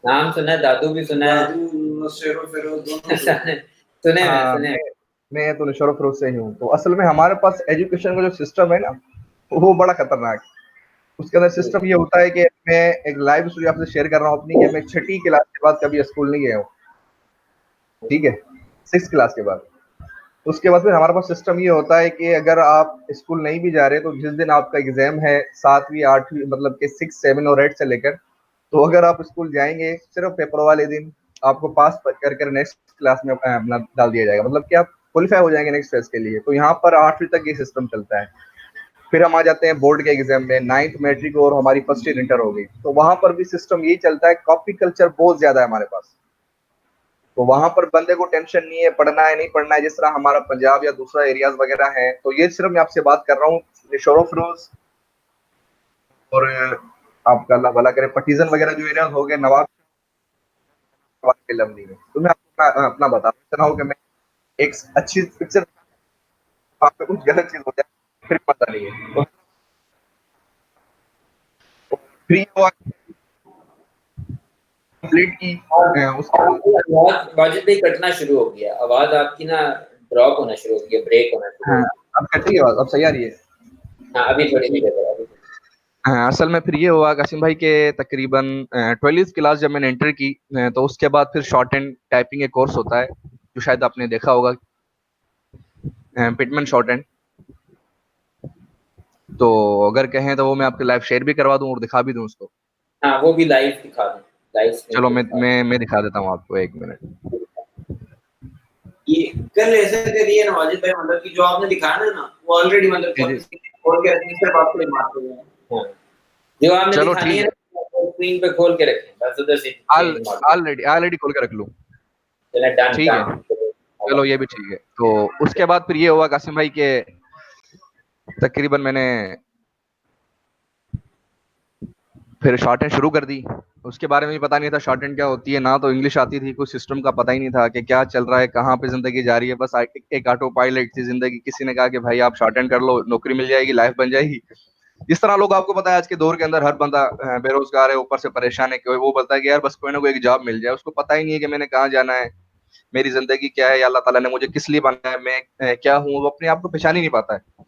नाम सुना है, दादू भी सुना है। सुने हैं, हाँ, सुने हैं। मैं तो शरफरोज से ही हूँ। तो असल में हमारे पास एजुकेशन का जो सिस्टम है ना, वो बड़ा खतरनाक है। उसके अंदर सिस्टम ये होता है कि मैं एक लाइव स्टोरी आपसे शेयर कर रहा हूँ अपनी, कि मैं छठी क्लास के बाद कभी स्कूल नहीं गया हूँ, ठीक है, 6th क्लास के बाद। उसके बाद फिर हमारे पास सिस्टम ये होता है कि अगर आप स्कूल नहीं भी जा रहे तो जिस दिन आपका एग्जाम है 7वीं 8वीं मतलब कि 6 7 और 8 से लेकर, तो अगर आप स्कूल जाएंगे सिर्फ पेपर वाले दिन आपको पास कर कर नेक्स्ट क्लास में अपना डाल दिया जाएगा, मतलब कि आप क्वालिफाई हो जाएंगे नेक्स्ट फेज के लिए। तो यहाँ पर 8वीं तक ये सिस्टम चलता है। फिर हम आ जाते हैं बोर्ड के एग्जाम में, 9th मैट्रिक और हमारी फर्स्ट ईयर इंटर हो गई, तो वहां पर भी सिस्टम यही चलता है। कॉपी कल्चर बहुत ज्यादा है हमारे पास, तो वहां पर बंदे को टेंशन नहीं है पढ़ना है नहीं पढ़ना है, जिस तरह हमारा पंजाब या दूसरा एरियाज वगैरह है। तो ये सिर्फ मैं आपसे बात कर रहा हूँ शोरो फिरोज और आपका अल्लाह भला करे पटीजन वगैरह जो एरियाज हो गए, नवाब के लवली में। तो मैं आपको अपना बता रहा हूँ कि मैं एक अच्छी पिक्चर, आपको कुछ गलत चीज हो जाए फिर पता नहीं है। तो फ्री हुआ कंप्लीट की उसके बाद। आपकी आवाज वाजिद भाई कटना शुरू हो गया, आवाज आपकी ना ड्रॉप होना शुरू हो गया, ब्रेक होना शुरू हो हाँ, अब कट रही है आवाज, अब सही आ रही है। गया। हाँ, अभी थोड़ी देर बाद, अभी। हाँ, असल में फिर ये हुआ कासिम भाई के तकरीबन 12th क्लास जब मैंने एंटर की, तो उसके बाद फिर शॉर्ट एंड टाइपिंग एक कोर्स होता है जो शायद आपने देखा होगा, पिटमैन शॉर्ट एंड। तो अगर कहें तो वो मैं आपके लाइव शेयर भी करवा दूं और दिखा भी दूं उसको। हाँ, वो भी लाइव दिखा दूँ, लाइव स्क्रीन चलो पे मैं दिखा मैं मैं दिखा देता हूँ आपको, एक मिनट। ये कल ऐसा करिए ना वाजिद भाई, मतलब कि जो आपने दिखाया ना वो ऑलरेडी मतलब जी कि जी, किसी ने खोल के रखनी, सिर्फ आपको ही मारते हुए हैं। दूँ। हाँ, जो आपने चलो दिखानी ठीक है है, ना, स्क्रीन पे खोल के रखें, बस उधर से चेंज मार दो। ऑलरेडी ऑलरेडी खोल के रख लूँ, चले, डन ठीक है। डन। चलो ये भी ठीक है। तो उसके बाद फिर ये हुआ कासिम भाई के तकरीबन मैंने फिर शॉर्ट हैंड शुरू कर दी। उसके बारे में भी पता नहीं था शॉर्ट हैंड क्या होती है, ना तो इंग्लिश आती थी, कुछ सिस्टम का पता ही नहीं था कि क्या चल रहा है, कहाँ पे जिंदगी जा रही है। बस एक ऑटो पायलट थी जिंदगी। किसी ने कहा कि भाई आप शॉर्ट हैंड कर लो, नौकरी मिल जाएगी, लाइफ बन जाएगी। जिस तरह लोग, आपको पता है आज के दौर के अंदर हर बंदा बेरोजगार है, ऊपर से परेशान है, कि वो बोलता है कि यार बस कोई ना कोई एक जॉब मिल जाए। उसको पता ही नहीं है कि मैंने कहाँ जाना है, मेरी जिंदगी क्या है, या अल्लाह ताला ने मुझे किस लिए बनाया है, मैं क्या हूँ, वो अपने आप को पहचान ही नहीं पाता है।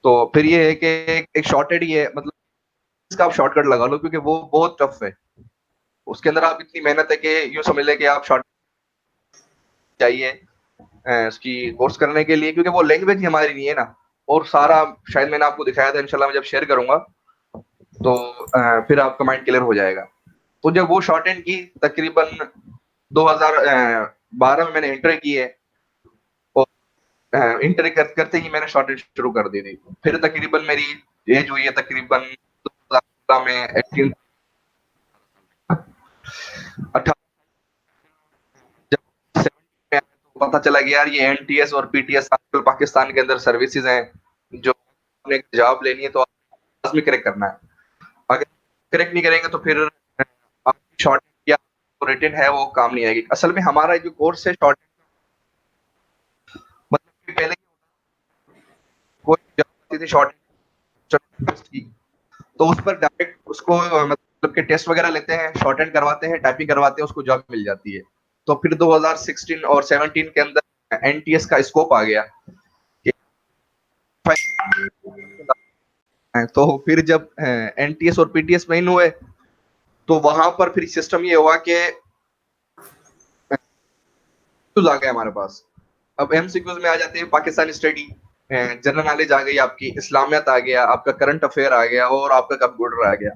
तो फिर ये है कि एक शॉर्टेड ही है, मतलब इसका आप शॉर्टकट लगा लो, क्योंकि वो बहुत टफ है। उसके अंदर आप इतनी मेहनत है कि यूं समझ ले कि आप शॉर्ट चाहिए उसकी कोर्स करने के लिए, क्योंकि वो लैंग्वेज ही हमारी नहीं है ना। और सारा शायद मैंने आपको दिखाया था, इंशाल्लाह मैं जब शेयर करूंगा तो फिर आपका माइंड क्लियर हो जाएगा। तो जब वो शॉर्ट एंड की तकरीबन 2012 में मैंने इंटर की है, और इंटर करते ही मैंने शॉर्ट एंड शुरू कर दी थी। फिर तकरीबन मेरी एज हुई है तकरीबन 2016 में 18 18 जब 17 में आया तो पता चला कि यार ये एनटीएस और पीटीएस आजकल पाकिस्तान के अंदर सर्विसेज हैं, जो आपने जॉब लेनी है तो आपको क्रैक करना है। अगर क्रैक नहीं करेंगे तो फिर आपकी शॉर्ट या रिटन है वो काम नहीं आएगी। असल में हमारा जो कोर्स है शॉर्ट, मतलब कि पहले कोई जॉब आती थी शॉर्ट की, तो उस पर डायरेक्ट उसको मतलब कि टेस्ट वगैरह लेते हैं, शॉर्ट हैंड करवाते हैं, टाइपिंग करवाते हैं, उसको जॉब मिल जाती है। तो फिर 2016 और 17 के अंदर एनटीएस का स्कोप आ गया कि तो फिर जब एनटीएस और पीटीएस में इन हुए, तो वहां पर फिर सिस्टम ये हुआ कि आ गए हमारे पास। अब एमसीक्यूज में आ जाते हैं पाकिस्तानी स्टडी, जनरल नॉलेज आ गई आपकी, इस्लामियत आ गया आपका, करंट अफेयर आ गया, और आपका कंप्यूटर आ गया।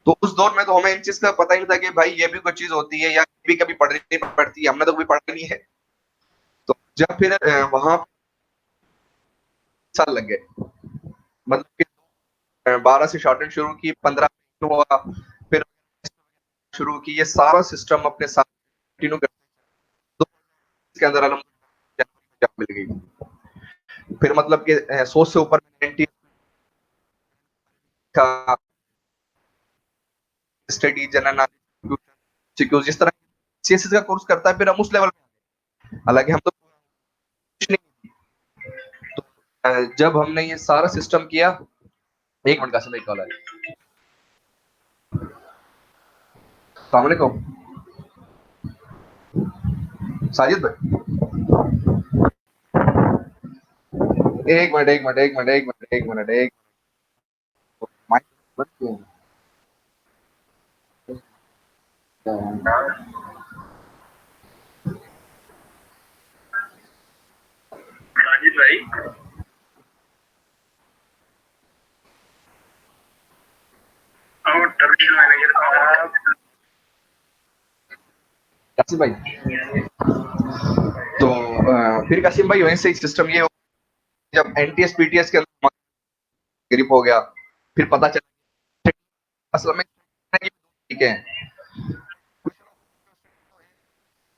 तो उस दौर में तो हमें इन चीज का पता ही नहीं था कि भाई ये भी कोई चीज होती है, या ये भी कभी पढ़नी पड़ती है, हमने तो कभी पढ़ा नहीं है। तो जब फिर वहां साल लग गए, मतलब कि 12 से शॉर्ट हैंड शुरू की, 15 हुआ, फिर शुरू की, ये सारा सिस्टम अपने साथ कंटिन्यू कर, तो इसके अंदर जॉब मिल गई। फिर मतलब कि 100 से ऊपर 90 का स्टडी जनरल नॉलेज जिस तरह सीएसएस का कोर्स करता है, फिर हम उस लेवल पे, हालांकि हम तो कुछ नहीं। तो जब हमने ये सारा सिस्टम किया, एक मिनट का समय कॉल है। अस्सलाम वालेकुम साजिद भाई, एक मिनट एक मिनट एक मिनट एक मिनट एक मिनट एक माइक बंद क्यों है? साजिद भाई, और टर्मिनल मैनेजर साहब, कासिम भाई, तो फिर कासिम भाई वैसे ही सिस्टम ये जब एनटीएस पीटीएस के अंदर ग्रिप हो गया, फिर पता चला असल में ठीक है,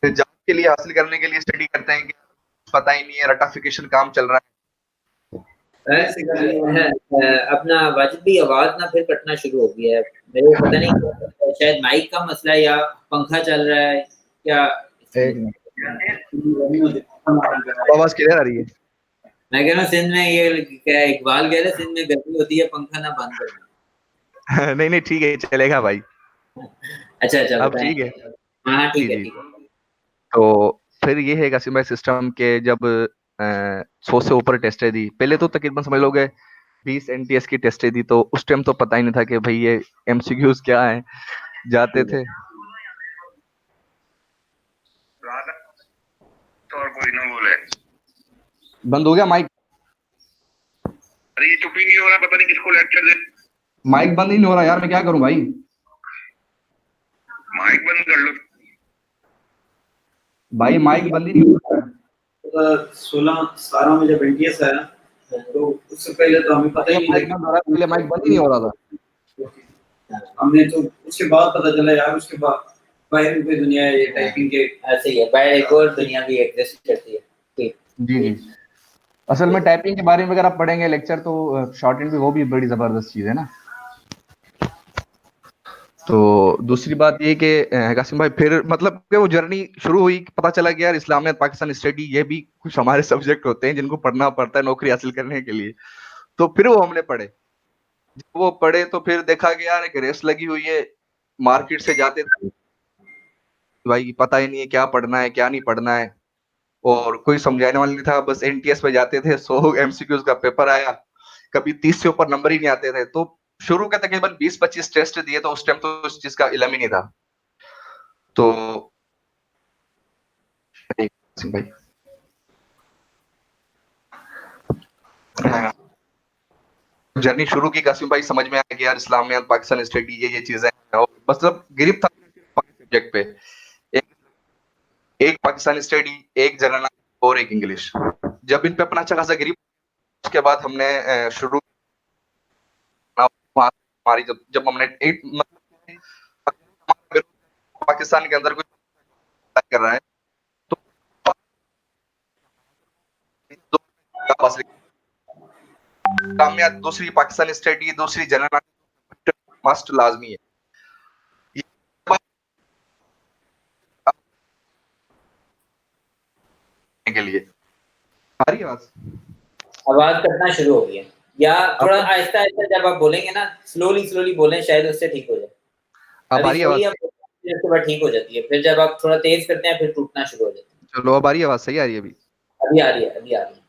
फिर जॉब के लिए हासिल करने के लिए स्टडी करते हैं कि पता ही नहीं है, रटाफिकेशन काम चल रहा है। अपना वाजिद भी आवाज ना फिर कटना शुरू हो गया है। मेरे को पता नहीं, शायद माइक का मसला है या पंखा चल रहा है क्या। एक मिनट, आवाज क्लियर आ रही है? मैं कह रहा हूँ सिंध में ये क्या इकबाल कह रहे सिंध में गर्मी होती है, पंखा ना बंद करना। नहीं नहीं ठीक है, चलेगा भाई। अच्छा अच्छा अब बताएं। ठीक है? हाँ जी ठीक है जी। ठीक है। तो फिर ये है कासिम भाई सिस्टम के जब 100 से ऊपर टेस्टें दी, पहले तो तकरीबन समझ लोगे 20 एनटीएस की टेस्टें दी, तो उस टाइम तो पता ही नहीं था कि भाई ये एमसीक्यूज क्या है। जाते थे तो और कोई ना बोले, बंद हो गया माइक। अरे ये चुप ही नहीं हो रहा, पता नहीं किसको लेक्चर दे। माइक बंद ही नहीं हो रहा यार, मैं क्या करूं भाई? माइक बंद कर लो भाई, माइक बंद ही नहीं हो रहा। 16-17 में जब एनटीएस आया तो उससे पहले तो हमें पता ही नहीं माइक था बंद हो रहा है, पहले माइक बंद ही नहीं हो रहा था। हमने तो उसके बाद पता चला यार, उसके बाद बाहर कोई दुनिया है ये टाइपिंग के। ऐसे ही है, बाहर एक और दुनिया भी एग्जिस्ट करती है। ठीक। जी जी। असल में टाइपिंग के बारे में अगर आप पढ़ेंगे लेक्चर, तो शॉर्ट हैंड भी वो भी बड़ी जबरदस्त चीज है ना। तो दूसरी बात ये कि कासिम भाई फिर मतलब कि वो जर्नी शुरू हुई, पता चला कि यार इस्लामियत पाकिस्तान स्टडी ये भी कुछ हमारे सब्जेक्ट होते हैं जिनको पढ़ना पड़ता है नौकरी हासिल करने के लिए। तो फिर वो हमने पढ़े, जब वो पढ़े तो फिर देखा कि यार एक रेस लगी हुई है, मार्केट से जाते थे भाई पता ही नहीं है क्या पढ़ना है क्या नहीं पढ़ना है, और कोई समझाने वाला नहीं था, बस एनटीएस पे जाते थे, 100 एमसीक्यूज का पेपर आया, कभी 30 से ऊपर नंबर ही नहीं आते थे। तो शुरू के तकरीबन 20-25 टेस्ट दिए, तो उस टाइम तो उस चीज का इलम ही नहीं था। तो भाई जर्नी शुरू की कासिम भाई, समझ में आया कि यार इस्लामियत पाकिस्तान स्टडी ये चीजें हैं, और मतलब गिरफ्त था सब्जेक्ट पे, एक, एक पाकिस्तान स्टडी, एक जनरल और एक इंग्लिश। जब इन पे अपना अच्छा खासा गिरफ्त, उसके बाद हमने शुरू हमारी जब जब हमने एक मतलब पाकिस्तान के अंदर कोई कर रहा है तो कामयाब, दूसरी पाकिस्तान स्टडी, दूसरी जनरल मस्ट लाजमी है ये के लिए। आ रही है आवाज? आवाज कटना शुरू हो गई है, या थोड़ा अब आहिस्ता आहिस्ता जब आप बोलेंगे ना, स्लोली स्लोली बोलें, शायद उससे ठीक हो जाए। अब आ अभी रही है स्लोली आवाज? आप बोलते हैं, उसके बाद ठीक हो जाती है, फिर जब आप थोड़ा तेज करते हैं फिर टूटना शुरू हो जाती चलो अब आ रही है आवाज? सही आ रही है अभी? है। अभी आ रही है, अभी आ रही है।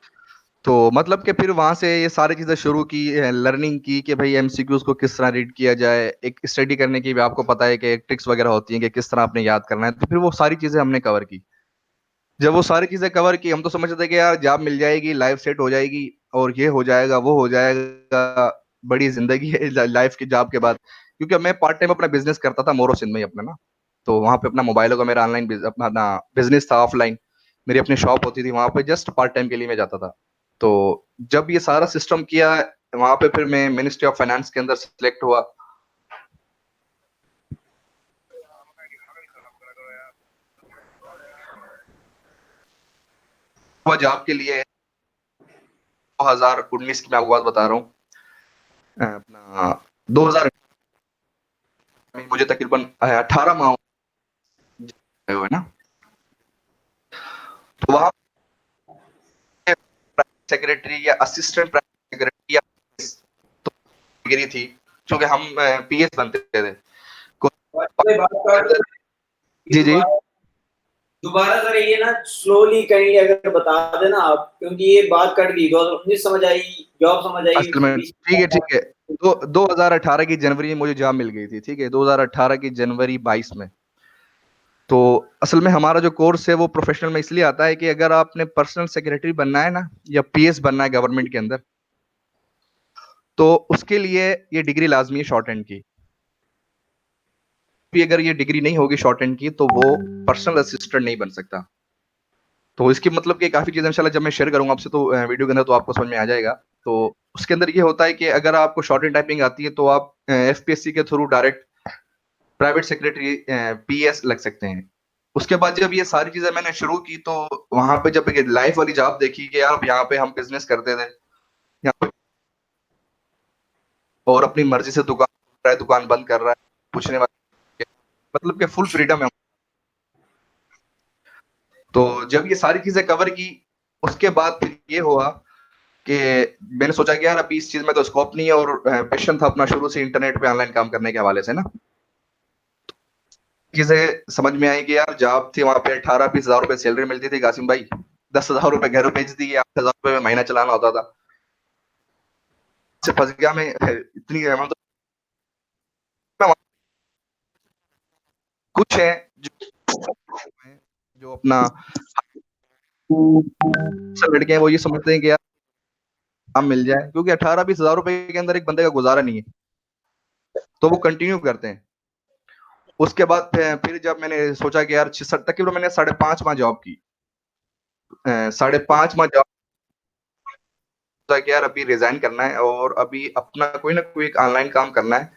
तो मतलब कि फिर वहां से ये सारी चीजें शुरू की, लर्निंग की कि भाई एमसीक्यूज को किस तरह रीड किया जाए, एक स्टडी करने की भी आपको पता है कि एक ट्रिक्स वगैरह होती हैं कि किस तरह आपने याद करना है, तो फिर वो सारी चीजें हमने कवर की। जब वो सारी चीजें कवर की, हम तो समझते थे कि यार जॉब मिल जाएगी, लाइफ सेट हो जाएगी, और ये हो जाएगा वो हो जाएगा, बड़ी जिंदगी है लाइफ की जॉब के बाद। क्योंकि मैं पार्ट टाइम अपना बिजनेस करता था मोरो सिंध में ही अपना ना, तो वहां पे अपना मोबाइलों का मेरा ऑनलाइन अपना बिजनेस था ऑफलाइन, मेरी अपनी शॉप होती थी वहां पे, जस्ट पार्ट टाइम के लिए मैं जाता था। तो जब ये सारा सिस्टम किया, वहां पे फिर मैं मिनिस्ट्री ऑफ फाइनेंस के अंदर सिलेक्ट हुआ। जॉब के लिए 2019 की मैं आपको बात बता रहा हूँ। अपना 2000 में मुझे तकरीबन 18 माह हुए ना। तो वहां सेक्रेटरी या असिस्टेंट प्राइवेट सेक्रेटरी या तो डिग्री थी, क्योंकि हम पीएस बनते थे। कोई बात कर जी जी दोबारा सर ये ना स्लोली कहीं अगर बता देना आप, क्योंकि ये बात कट गई। 2019 समझ आई, जॉब समझ आई असल में ठीक है। तो 2018 की जनवरी में मुझे जॉब मिल गई थी, ठीक है, 2018 की जनवरी 22 में। तो असल में हमारा जो कोर्स है वो प्रोफेशनल में इसलिए आता है कि अगर आपने पर्सनल सेक्रेटरी बनना है ना, या पीएस बनना है गवर्नमेंट के अंदर, तो उसके लिए ये डिग्री लाजमी है शॉर्ट हैंड की। भी अगर ये डिग्री नहीं होगी शॉर्ट हैंड की, तो वो पर्सनल असिस्टेंट नहीं बन सकता। तो इसकी मतलब कि काफी चीजें इंशाल्लाह जब मैं शेयर करूंगा आपसे, तो वीडियो के अंदर, तो आपको समझ में आ जाएगा। तो उसके अंदर ये होता है कि अगर आपको शॉर्ट हैंड टाइपिंग आती है, तो आप एफपीएससी के through direct private secretary PS लग सकते हैं। उसके बाद जब ये सारी चीजें मैंने शुरू की, तो वहां पे जब लाइफ वाली जॉब देखी कि यार यहाँ पे हम बिजनेस करते थे, यहाँ पे और अपनी मर्जी से दुकान खोल रहा है, दुकान बंद कर रहा है, पूछने वाले, मतलब कि फुल फ्रीडम है। तो जब ये सारी चीजें कवर की, उसके बाद फिर ये हुआ कि मैंने सोचा कि यार अभी इस चीज में तो स्कोप नहीं है, और पैशन था अपना शुरू से इंटरनेट पे ऑनलाइन काम करने के हवाले से ना। चीजें समझ में आई कि यार जॉब थी वहां पे 18-20 हजार रुपए सैलरी मिलती थी कासिम भाई, 10 हजार रुपए घर भेज दिए, 8 हजार रुपए में महीना चलाना होता था। से फंस गया मैं इतनी मतलब। कुछ है जो अपना सब लड़के हैं, वो ये समझते हैं कि यार काम मिल जाए, क्योंकि 18-20 हजार रुपए के अंदर एक बंदे का गुजारा नहीं है, तो वो कंटिन्यू करते हैं। उसके बाद फिर जब मैंने सोचा कि यार तकरीबन मैंने 5.5 माह जॉब की, 5.5 माह जॉब, सोचा कि यार अभी रिजाइन करना है और अभी अपना कोई ना कोई एक ऑनलाइन काम करना है,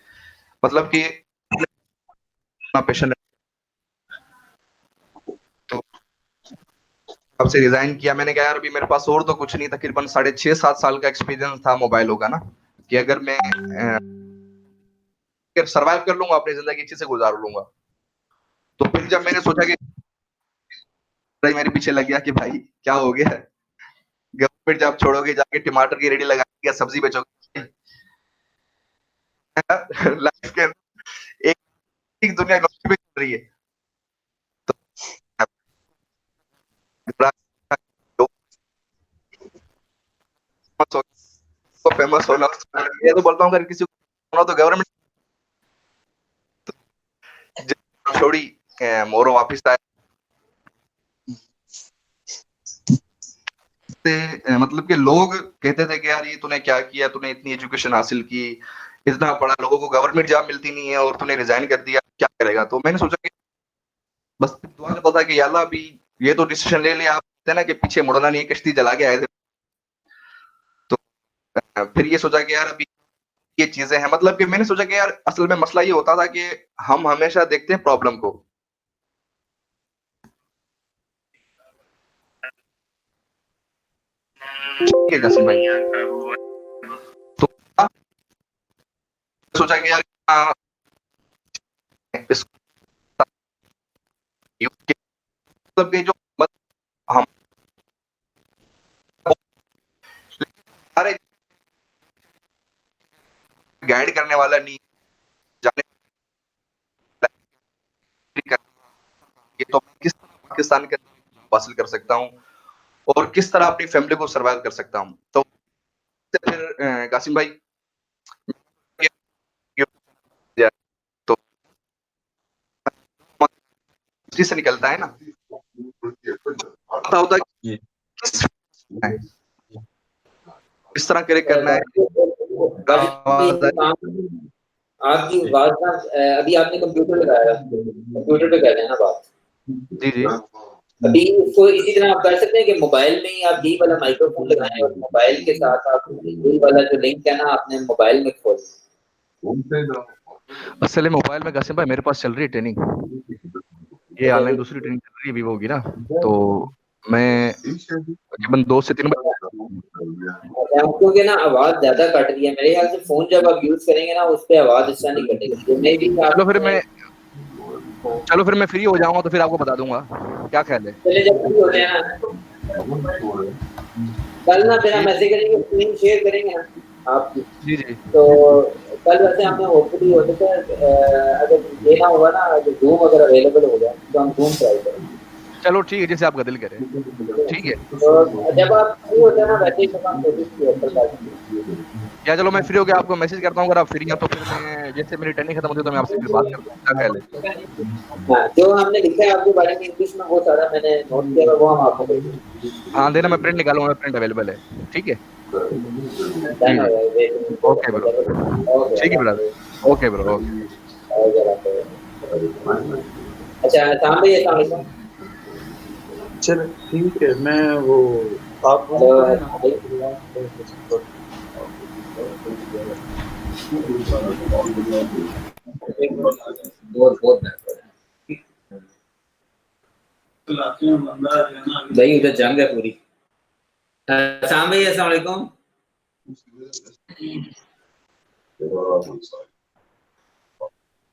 मतलब कि अपना पैशन। तो अब से रिजाइन किया मैंने, कहा यार अभी मेरे पास और तो कुछ नहीं, तकरीबन 6.5-7 साल का एक्सपीरियंस था मोबाइलों का ना, कि अगर मैं सरवाइव कर लूंगा अपनी जिंदगी अच्छे से गुजार लूंगा। तो फिर जब मैंने सोचा कि भाई मेरे पीछे लग गया कि भाई क्या हो गया, गवर्नमेंट जॉब छोड़ोगे, जाके टमाटर की रेडी लगाएगी या सब्जी बेचोगे? लाइफ के एक, एक दुनिया नौकरी भी चल रही है। तो फेमस होना, ये तो बोलता हूँ अगर किसी को होना तो गवर्नमेंट छोड़ी, मोरो वापिस आया। मतलब कि लोग कहते थे कि यार ये तूने क्या किया, तूने इतनी एजुकेशन हासिल की, इतना पढ़ा, लोगों को गवर्नमेंट जॉब मिलती नहीं है और तूने रिजाइन कर दिया, क्या करेगा? तो मैंने सोचा कि बस दुआ करता था कि या अल्लाह अभी ये तो डिसीजन ले लिया, आप कहते हैं ना कि पीछे मुड़ना नहीं है, कश्ती जला के आए थे। तो फिर ये सोचा कि यार अभी ये चीजें हैं, मतलब कि मैंने सोचा कि यार असल में मसला ये होता था कि हम हमेशा देखते हैं प्रॉब्लम को। ठीक है जसीम भाई। तो सोचा कि यार इसको मतलब कि जो हम हमारे गाइड करने वाला नहीं, जाने ये तो मैं किस तरह पाकिस्तान के अंदर हासिल कर सकता हूँ और किस तरह अपनी फैमिली को सर्वाइव कर सकता हूँ। तो फिर कासिम भाई तो हिस्ट्री से निकलता है ना, पता होता है कि किस तरह करे करना है। आवाज आ रही आपकी बात ना अभी आपने कंप्यूटर लगाया, कंप्यूटर पे कर रहे हैं ना बात। है? जी जी अभी इसको इसी तरह आप कर सकते हैं कि मोबाइल में ही आप डी वाला माइक्रोफोन लगाएं और मोबाइल के साथ आप डी वाला जो लिंक है ना अपने मोबाइल में खोल। असल में मोबाइल में कासिम भाई मेरे पास चल रही है ट्रेनिंग, ये ऑनलाइन दूसरी ट्रेनिंग चल रही है वीवो की ना, तो मैं तकरीबन 2 से 3 क्योंकि ना आवाज ज्यादा कट रही है मेरे ख्याल से, फोन जब आप यूज करेंगे ना उस पे आवाज अच्छा नहीं कटेगी। तो मे भी चलो फिर मैं फ्री हो जाऊंगा तो फिर आपको बता दूंगा, क्या ख्याल है? चले जब फ्री होते हैं ना कल ना फिर हम ऐसे करेंगे, स्क्रीन शेयर करेंगे ना आपकी। जी जी तो कल वैसे हमें होपफुली हो सकता है अगर देना होगा ना, अगर जूम अगर अवेलेबल हो जाए तो हम जूम ट्राई करेंगे। चलो ठीक है, जैसे आपका दिल करे। ठीक है, तो जब आप फ्री होते हैं ना वैसे ही हम कोशिश की होता है। या चलो मैं फ्री हो गया आपको मैसेज करता हूँ, अगर आप फ्री हैं तो फिर मैं जैसे मेरी ट्रेनिंग खत्म होती है तो मैं आपसे फिर बात करता हूँ, क्या ख्याल है? हाँ, जो हमने लिखा है आपके बारे में इंग्लिश में वो सारा मैंने नोट किया है, वो हम आपको भेजेंगे। हाँ देना, मैं प्रिंट निकालूंगा, मेरा प्रिंट अवेलेबल है। ठीक है जी डन हो जी, गया। ओके ब्रो, ओके ठीक है अल्लाह ब्रदर, ओके ब्रो, ओके। हाफिज़। अच्छा शाम भाई अस्सलाम वालेकुम। चलो ठीक है, मैं वो आप वो करें ना। बहुत बहुत भाई उधर जंग है पूरी। शाम भाई अस्सलाम वालेकुम।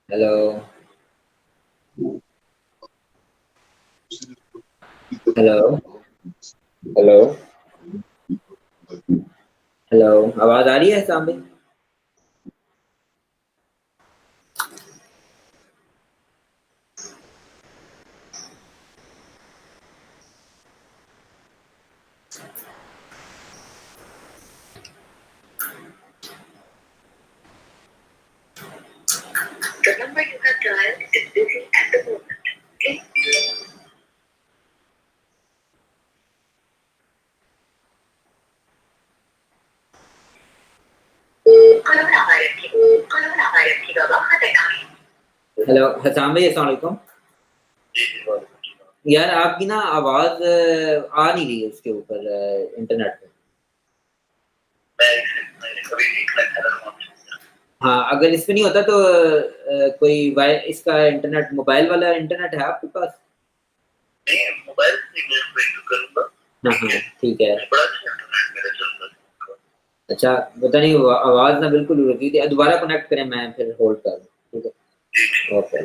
हेलो हेलो हेलो हेलो, आवाज आ रही है शाम भाई? The number you have dialed is busy at the moment. Please. Hello Hasam भाई अस्सलाम वालेकुम। यार आपकी ना आवाज आ नहीं रही है उसके ऊपर इंटरनेट पे। हाँ अगर इस पे नहीं होता तो कोई इसका इंटरनेट मोबाइल वाला इंटरनेट है आपके पास? मोबाइल से मैं करूंगा। हाँ ठीक है। अच्छा पता नहीं आवाज ना बिल्कुल रुक गई थी, दोबारा कनेक्ट करें, मैं फिर होल्ड कर दूं। ठीक है ओके।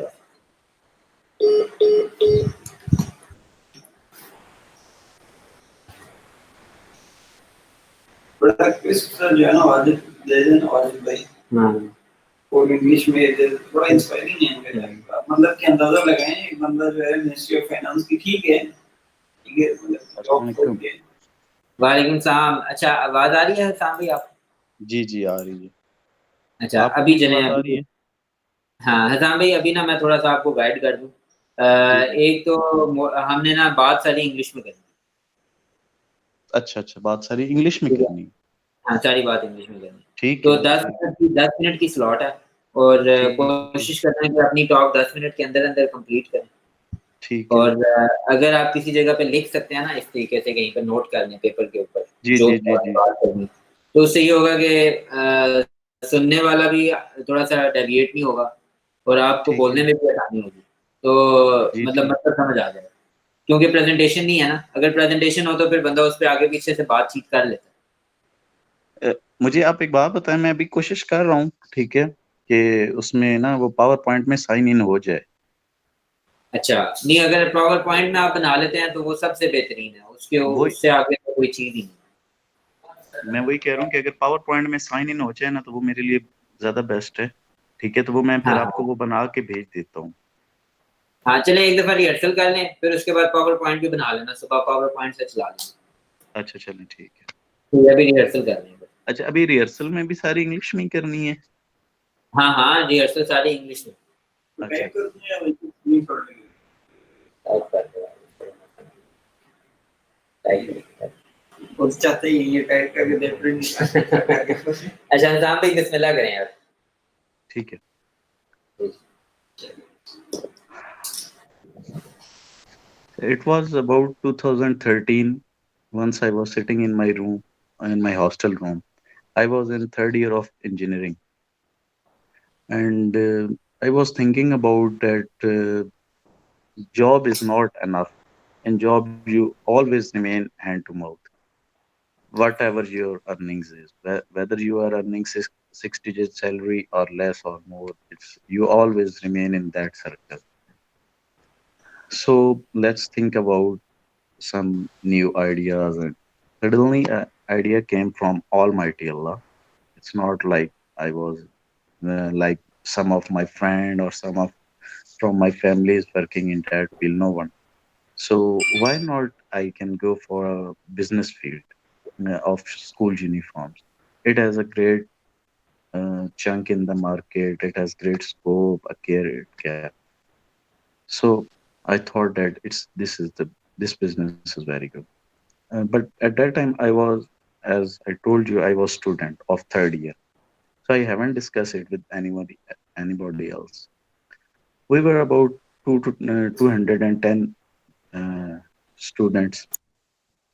बड़ा क्रिस्प सा जो है ना आवाज दे देना आवाज भाई। हाँ और इंग्लिश में ये थोड़ा इंस्पायरिंग है मेरे लिए। मतलब कि अंदाजा लगाएं, एक बंदा जो है मिनिस्ट्री ऑफ फाइनेंस की, ठीक है मतलब जॉब खोल के। वालेकुम सलाम। अच्छा आवाज आ रही है हसाम भाई आप? जी जी आ रही है। अच्छा आपको अभी मेरी चले आवाज आ रही अभी। है? हाँ हसाम भाई अभी ना मैं थोड़ा सा आपको गाइड कर दूं। जी जी, एक तो हमने ना बात सारी इंग्लिश में करनी अच्छा अच्छा, बात सारी इंग्लिश में है। करनी है। हाँ सारी बात इंग्लिश में करनी है। ठीक तो है ठीक है 10 मिनट की स्लॉट है और ठीक है कोशिश करना है कि अपनी टॉक 10 मिनट के अंदर अंदर कंप्लीट करें। ठीक है। और अगर आप किसी जगह पे लिख सकते हैं ना इस तरीके से कहीं पर नोट कर लें पेपर के ऊपर जी जो जी जी जी बात करनी, तो उससे ये होगा कि सुनने वाला भी थोड़ा सा डेविएट नहीं होगा और आपको ठीक बोलने है में भी आसानी होगी। तो जी मतलब जी। मतलब समझ आ जाएगा, क्योंकि प्रेजेंटेशन नहीं है ना। अगर प्रेजेंटेशन हो तो फिर बंदा उस पर आगे पीछे से बातचीत कर लेता मुझे आप एक बात बताएं, मैं अभी कोशिश कर रहा हूँ, ठीक है, कि उसमें ना वो पावर पॉइंट में साइन इन हो जाए। है। अच्छा नहीं, अगर पावर पॉइंट में आप बना लेते हैं तो वो सबसे बेहतरीन है, उसके वो उससे आगे तो कोई चीज ही नहीं। मैं वही कह रहा हूँ कि अगर पावर पॉइंट में साइन इन हो जाए ना तो वो मेरे लिए ज्यादा बेस्ट है। ठीक है, तो वो मैं फिर हाँ आपको वो बना के भेज देता हूँ। हाँ चलें, एक दफा रिहर्सल कर लें फिर उसके बाद पावर पॉइंट भी बना लेना, सुबह पावर पॉइंट से चला लें। अच्छा चलें ठीक है। तो ये भी रिहर्सल कर लें। अच्छा, अभी रिहर्सल में भी सारी इंग्लिश में ही करनी है? हाँ हाँ रिहर्सल सारी इंग्लिश में। अच्छा टाइप कर दूं या नहीं पढ़ लेंगे? टाइप कर दो, टाइप और चाहते ही ये टाइप करके दे प्रिंट करके। अच्छा निजाम भाई बिस्मिल्लाह करें यार। ठीक है। It was about 2013. Once I was sitting in my room, in my hostel room. I was in third year of engineering, and I was thinking about that job is not enough. In job, you always remain hand to mouth, whatever your earnings is. Whether you are earning six-digit salary or less or more, it's you always remain in that circle. So let's think about some new ideas. And suddenly, an idea came from Almighty Allah. It's not like I was like some of my friend or some of from my family is working in that field. No one. So why not? I can go for a business field of school uniforms. It has a great chunk in the market. It has great scope, a career gap. So I thought that this business is very good. But at that time, I was, as I told you, I was student of third year. So I haven't discussed it with anybody else. We were about 210 uh, students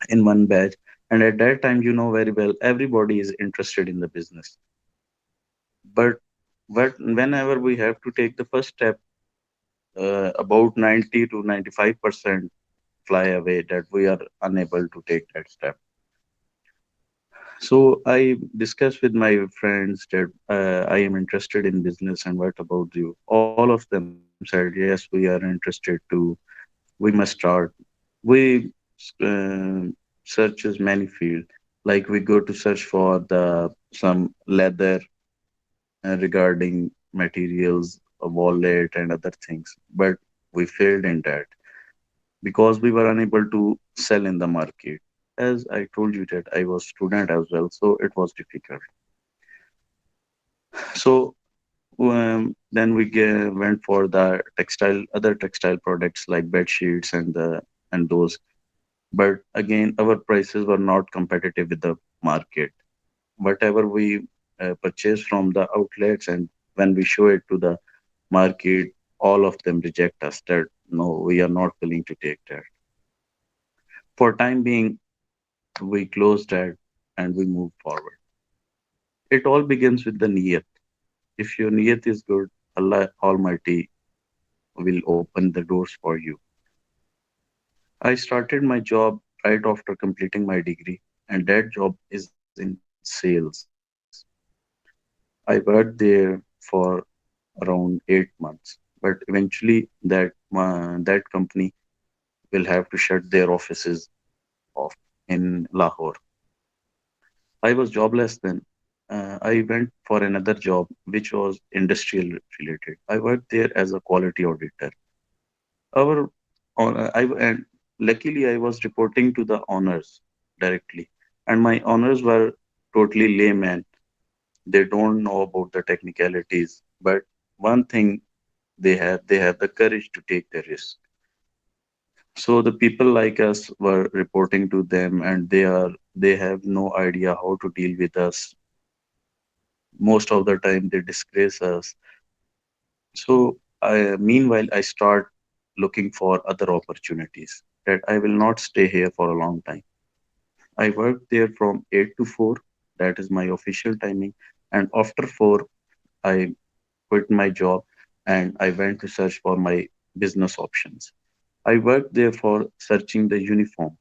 in one batch, and at that time, you know very well, everybody is interested in the business. But whenever we have to take the first step, about 90 to 95% fly away that we are unable to take that step. So I discussed with my friends that I am interested in business, and what about you? All of them said, yes, we are interested too. We must start. We searches many fields, like we go to search for the some leather regarding materials, a wallet, and other things. But we failed in that because we were unable to sell in the market. As I told you that I was student as well, so it was difficult. So then went for the other textile products like bed sheets and those. But again, our prices were not competitive with the market. Whatever we purchase from the outlets, and when we show it to the market, all of them reject us that no, we are not willing to take that. For time being, we closed that and we move forward. It all begins with the niyat. If your niyat is good, Allah Almighty will open the doors for you. I started my job right after completing my degree, and that job is in sales. I worked there for around 8 months, but eventually that company will have to shut their offices off in Lahore. I was jobless then. I went for another job, which was industrial related. I worked there as a quality auditor. Our and luckily I was reporting to the owners directly, and my owners were totally laymen. They don't know about the technicalities, but one thing they have the courage to take the risk. So the people like us were reporting to them, and they have no idea how to deal with us. Most of the time they disgrace us. So meanwhile I start looking for other opportunities that I will not stay here for a long time. I work there from 8 to 4, that is my official timing, and after 4 I quit my job and I went to search for my business options. I worked there for searching the uniform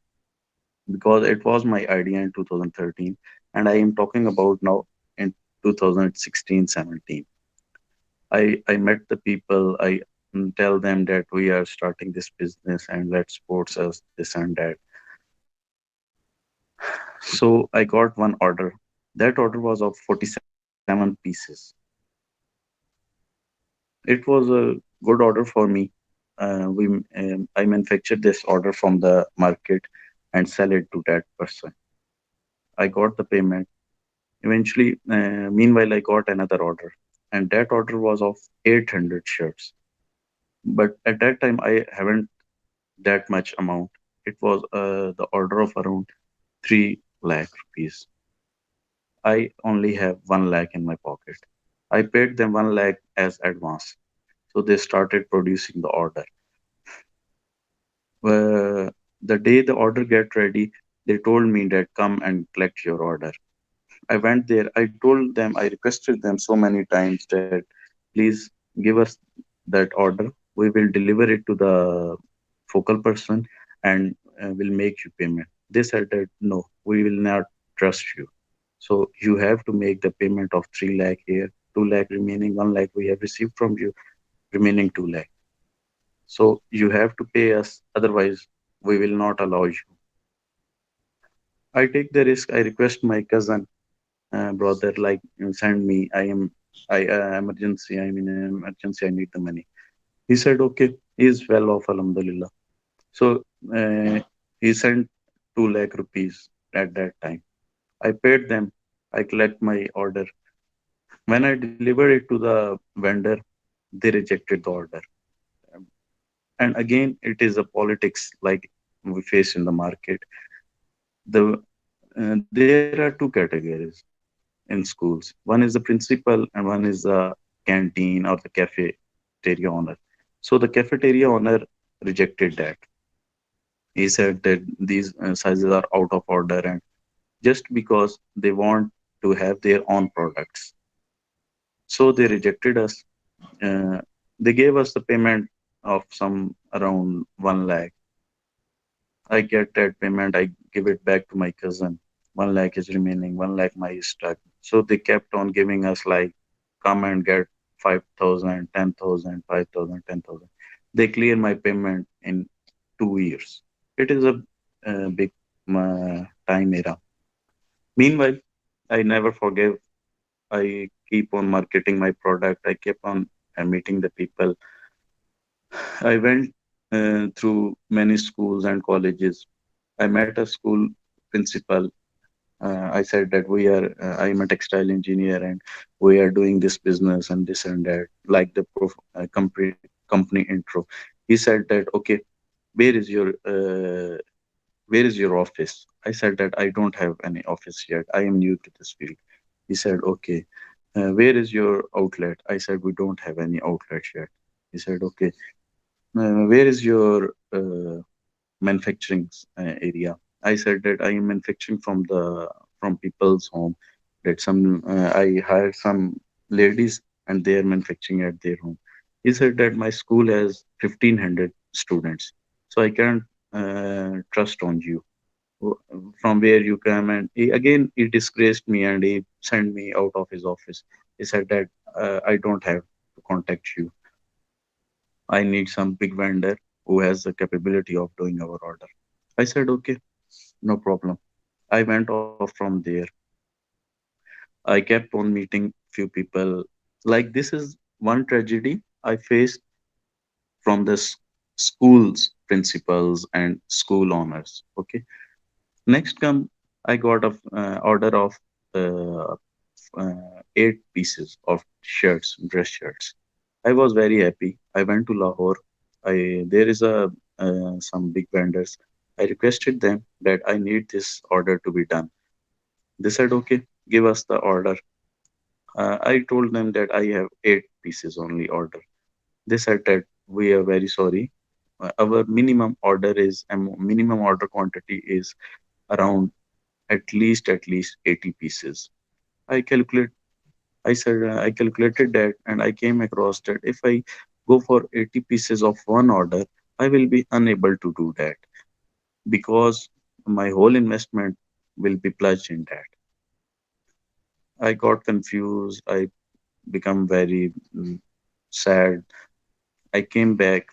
because it was my idea in 2013, and I am talking about now in 2016-17. I met the people. I tell them that we are starting this business and let's support us this and that. So I got one order. That order was of 47 pieces. It was a good order for me. I manufactured this order from the market and sell it to that person. I got the payment. Eventually, meanwhile, I got another order, and that order was of 800 shirts. But at that time, I haven't that much amount. It was the order of around 3 lakh rupees. I only have 1 lakh in my pocket. I paid them 1 lakh as advance. So they started producing the order. The day the order get ready, they told me that come and collect your order. I went there. I told them, I requested them so many times that please give us that order. We will deliver it to the focal person and will make you payment. They said that no, we will not trust you. So you have to make the payment of 3 lakh here, 2 lakh remaining, 1 lakh we have received from you, remaining 2 lakh. So you have to pay us, otherwise we will not allow you. I take the risk. I request my cousin, brother, like send me. I emergency. I'm in an emergency. I need the money. He said okay. He is well off, alhamdulillah. So uh, he sent 2 lakh rupees at that time. I paid them. I collect my order. When I delivered it to the vendor, they rejected the order. And again, it is a politics like we face in the market. There are two categories in schools. One is the principal and one is the canteen or the cafeteria owner. So the cafeteria owner rejected that. He said that these sizes are out of order and just because they want to have their own products. So they rejected us. Uh, they gave us the payment of some around 1 lakh. I get that payment, I give it back to my cousin. 1 lakh is remaining, 1 lakh my is stuck. So they kept on giving us like, come and get 5,000, 10,000, 5,000, 10,000. They clear my payment in 2 years. It is a big time era. Meanwhile, I never forgive. I keep on marketing my product. I keep on meeting the people. I went through many schools and colleges. I met a school principal. I said that I am a textile engineer and we are doing this business and this and that, like the company intro. He said that, okay, where is your where is your office? I said that I don't have any office yet. I am new to this field. He said, okay, where is your outlet? I said, we don't have any outlet yet. He said, okay, where is your manufacturing area? I said that I am manufacturing from people's home. That some I hired some ladies and they are manufacturing at their home. He said that my school has 1,500 students, so I can't trust on you. From where you come, and again he disgraced me and he sent me out of his office. He said that I don't have to contact you. I need some big vendor who has the capability of doing our order. I said, okay, no problem. I went off from there. I kept on meeting few people. Like this is one tragedy I faced from the schools principals and school owners. Okay. Next come, I got a order of uh, 8 pieces of shirts, dress shirts. I was very happy. I went to Lahore. There is a some big vendors. I requested them that I need this order to be done. They said, okay, give us the order. I told them that I have 8 pieces only order. They said that we are very sorry. Our minimum order quantity is around at least 80 pieces. I calculate. I said I calculated that and I came across that if I go for 80 pieces of one order, I will be unable to do that because my whole investment will be pledged in that. I got confused. I become very sad. I came back.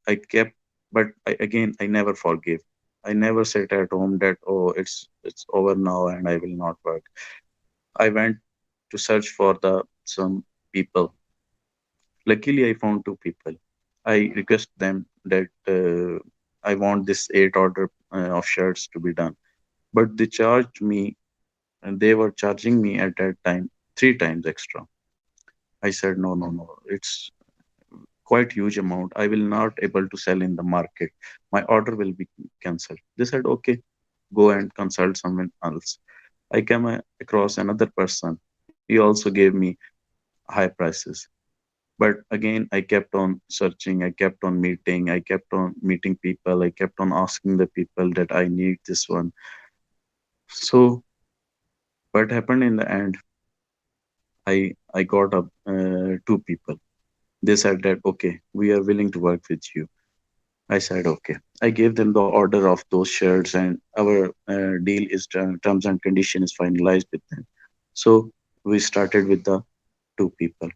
I kept, but again, I never forgive. I never sit at home that oh, it's over now and I will not work. I went to search for the some people. Luckily, I found two people. I request them that I want this 8 order of shirts to be done, but they charged me and they were charging me at that time 3 times extra. I said no, no, no. It's quite huge amount. I will not able to sell in the market. My order will be cancelled. They said okay, go and consult someone else. I came across another person. He also gave me high prices. But again, I kept on searching, I kept on meeting, I kept on meeting people, I kept on asking the people that I need this one. So what happened in the end, I got up two people. They said that okay, we are willing to work with you. I said okay. I gave them the order of those shirts, and our deal is terms and condition is finalized with them. So we started with the two people.